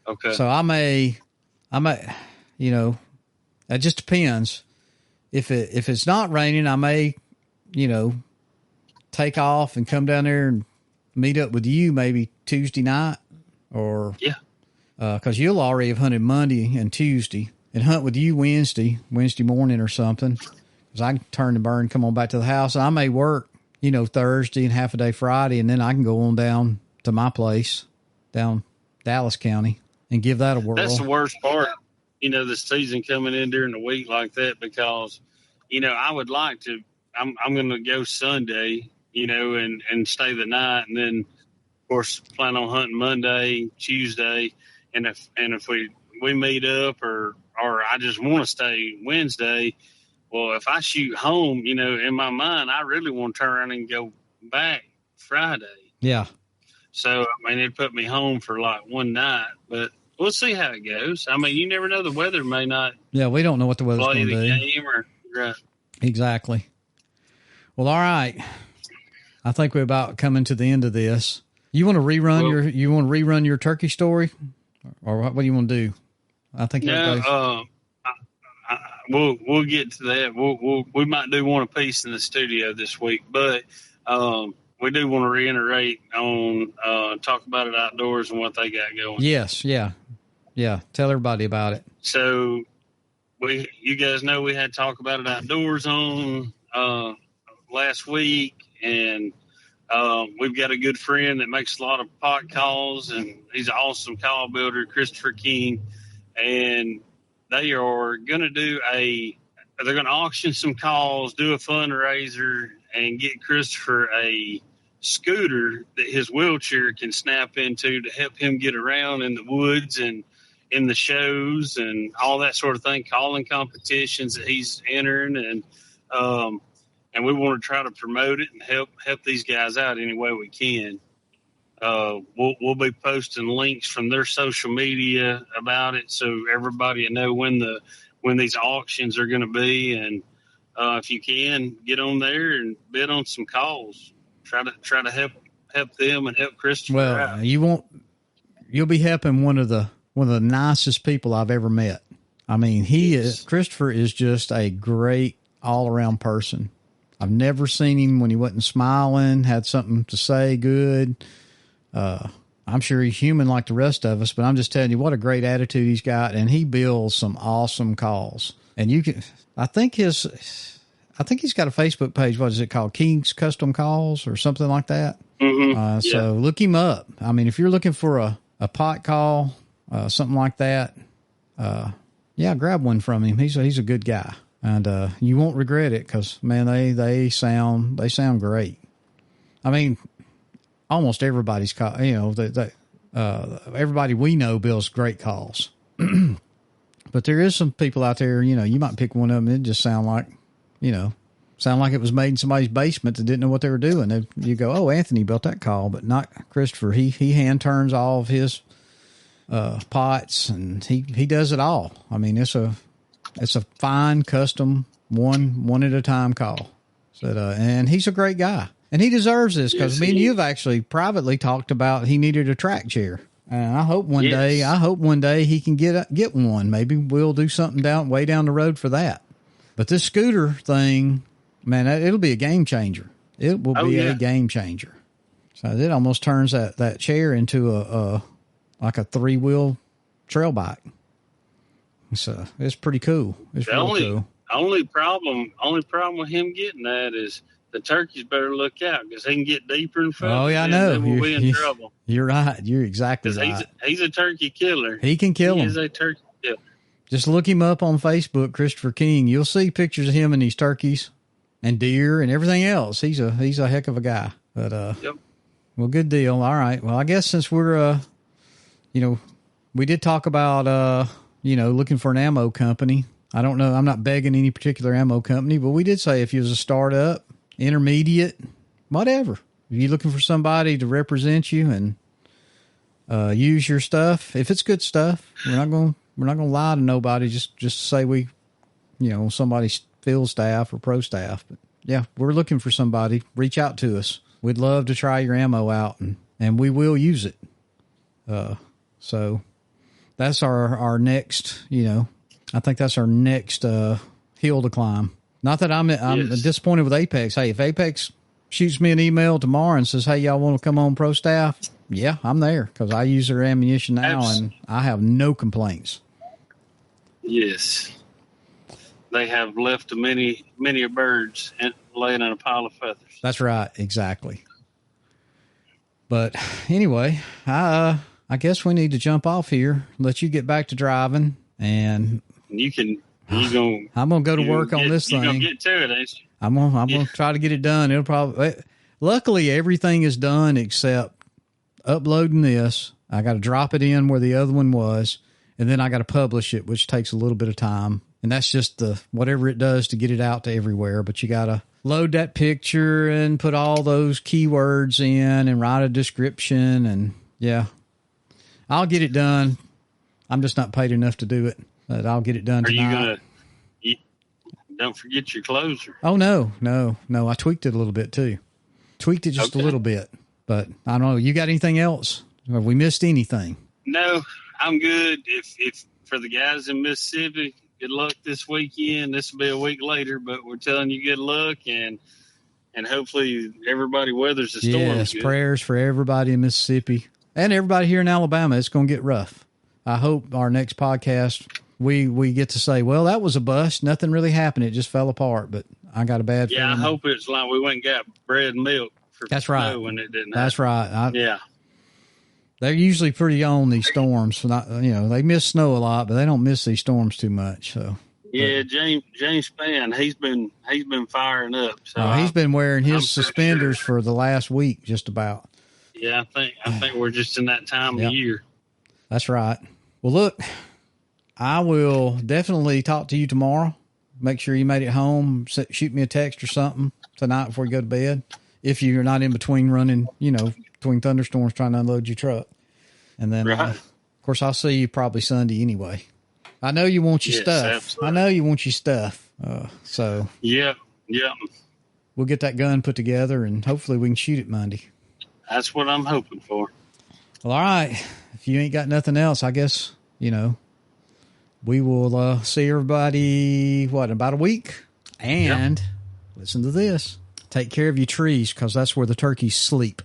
Okay. So I may, it just depends. If it's not raining, I may, take off and come down there and meet up with you maybe Tuesday night or because you'll already have hunted Monday and Tuesday and hunt with you Wednesday morning or something. Because I can turn and burn, come on back to the house. I may work, Thursday and half a day Friday, and then I can go on down to my place down Dallas County and give that a whirl. That's the worst part. The season coming in during the week like that because, I would like to. I'm going to go Sunday, and stay the night, and then of course plan on hunting Monday, Tuesday, and if we meet up or I just want to stay Wednesday. Well, if I shoot home, in my mind, I really want to turn around and go back Friday. Yeah. So it put me home for like one night, but we'll see how it goes. You never know. The weather may not. Yeah, we don't know what the weather's going to do. Game right. Exactly. Well, all right. I think we're about coming to the end of this. You want to rerun your turkey story, or what do you want to do? I think we'll get to that. We might do one apiece in the studio this week, but we do want to reiterate on Talk About It Outdoors and what they got going. Yes, yeah. Tell everybody about it. So you guys know we had Talk About It Outdoors on last week, and we've got a good friend that makes a lot of pot calls, and he's an awesome call builder, Christopher King, and they are going to they're going to auction some calls, do a fundraiser, and get Christopher a scooter that his wheelchair can snap into to help him get around in the woods and in the shows and all that sort of thing, calling competitions that he's entering, and we want to try to promote it and help these guys out any way we can. We'll be posting links from their social media about it, so everybody will know when these auctions are going to be. And if you can, get on there and bid on some calls. Try to help them and help Christopher out. you'll be helping one of the nicest people I've ever met. I mean, Christopher is just a great all around person. I've never seen him when he wasn't smiling, had something to say good. I'm sure he's human like the rest of us, but I'm just telling you what a great attitude he's got, and he builds some awesome calls. And I think he's got a Facebook page. What is it called? King's Custom Calls or something like that. Mm-hmm. So look him up. I mean, if you're looking for a pot call, something like that, grab one from him. He's a good guy, and you won't regret it because, man, they sound great. I mean, almost everybody's call. Everybody we know builds great calls, but there is some people out there. You might pick one of them. It just sound like it was made in somebody's basement that didn't know what they were doing. And you go, oh, Anthony built that call, but not Christopher. He hand turns all of his pots, and he does it all. I mean, it's a fine custom one at a time call. So, and he's a great guy, and he deserves this because me and you've actually privately talked about he needed a track chair. And I hope one day he can get one. Maybe we'll do something way down the road for that. But this scooter thing, man, it'll be a game changer. It will be a game changer. So it almost turns that chair into a 3-wheel trail bike. So it's pretty cool. It's cool. Only problem with him getting that is the turkeys better look out because he can get deeper and further. Oh yeah, I know. We'll be in trouble. You're right. You're exactly right. He's a turkey killer. He can kill them. He is a turkey killer. Just look him up on Facebook, Christopher King. You'll see pictures of him and these turkeys and deer and everything else. He's a heck of a guy. But well, good deal. All right. Well, I guess since we're we did talk about looking for an ammo company. I don't know. I'm not begging any particular ammo company, but we did say if you was a startup, intermediate, whatever. If you're looking for somebody to represent you and use your stuff, if it's good stuff, we're not gonna lie to nobody. Just say we, somebody's field staff or pro staff. But yeah, we're looking for somebody. Reach out to us. We'd love to try your ammo out, and we will use it. So that's our next. I think that's our next hill to climb. Not that I'm disappointed with Apex. Hey, if Apex shoots me an email tomorrow and says, "Hey, y'all want to come on pro staff?" Yeah, I'm there because I use their ammunition now, and I have no complaints. Yes, they have left many birds laying in a pile of feathers. That's right, exactly. But anyway, I guess we need to jump off here. Let you get back to driving, and I'm gonna go to work on this thing. You're gonna get to it, ain't you? I'm gonna try to get it done. It'll probably. Luckily, everything is done except uploading this. I got to drop it in where the other one was, and then I got to publish it, which takes a little bit of time. And that's just whatever it does to get it out to everywhere. But you got to load that picture and put all those keywords in and write a description. And yeah, I'll get it done. I'm just not paid enough to do it, but I'll get it done tonight. Don't forget your closer. Oh, no. I tweaked it a little bit too. Tweaked it just a little bit, but I don't know. You got anything else? Have we missed anything? No, I'm good. If for the guys in Mississippi, good luck this weekend. This will be a week later, but we're telling you good luck, and hopefully everybody weathers the storm. Yes, prayers for everybody in Mississippi and everybody here in Alabama. It's going to get rough. I hope our next podcast we get to say, well, that was a bust. Nothing really happened. It just fell apart. But I got a bad feeling. Yeah, I hope it's like we went and got bread and milk for snow when it didn't happen. That's right. Yeah. They're usually pretty on these storms. So they miss snow a lot, but they don't miss these storms too much. So yeah, James Spann, he's been firing up. So he's been wearing his suspenders for the last week, just about. Yeah, I think we're just in that time of year. That's right. Well, look, I will definitely talk to you tomorrow. Make sure you made it home. Shoot me a text or something tonight before you go to bed. If you're not in between running, between thunderstorms trying to unload your truck. And then, of course, I'll see you probably Sunday anyway. I know you want your stuff. Absolutely. I know you want your stuff. So yeah. We'll get that gun put together and hopefully we can shoot it Monday. That's what I'm hoping for. Well, all right. If you ain't got nothing else, I guess, we will see everybody, in about a week? And listen to this. Take care of your trees, because that's where the turkeys sleep.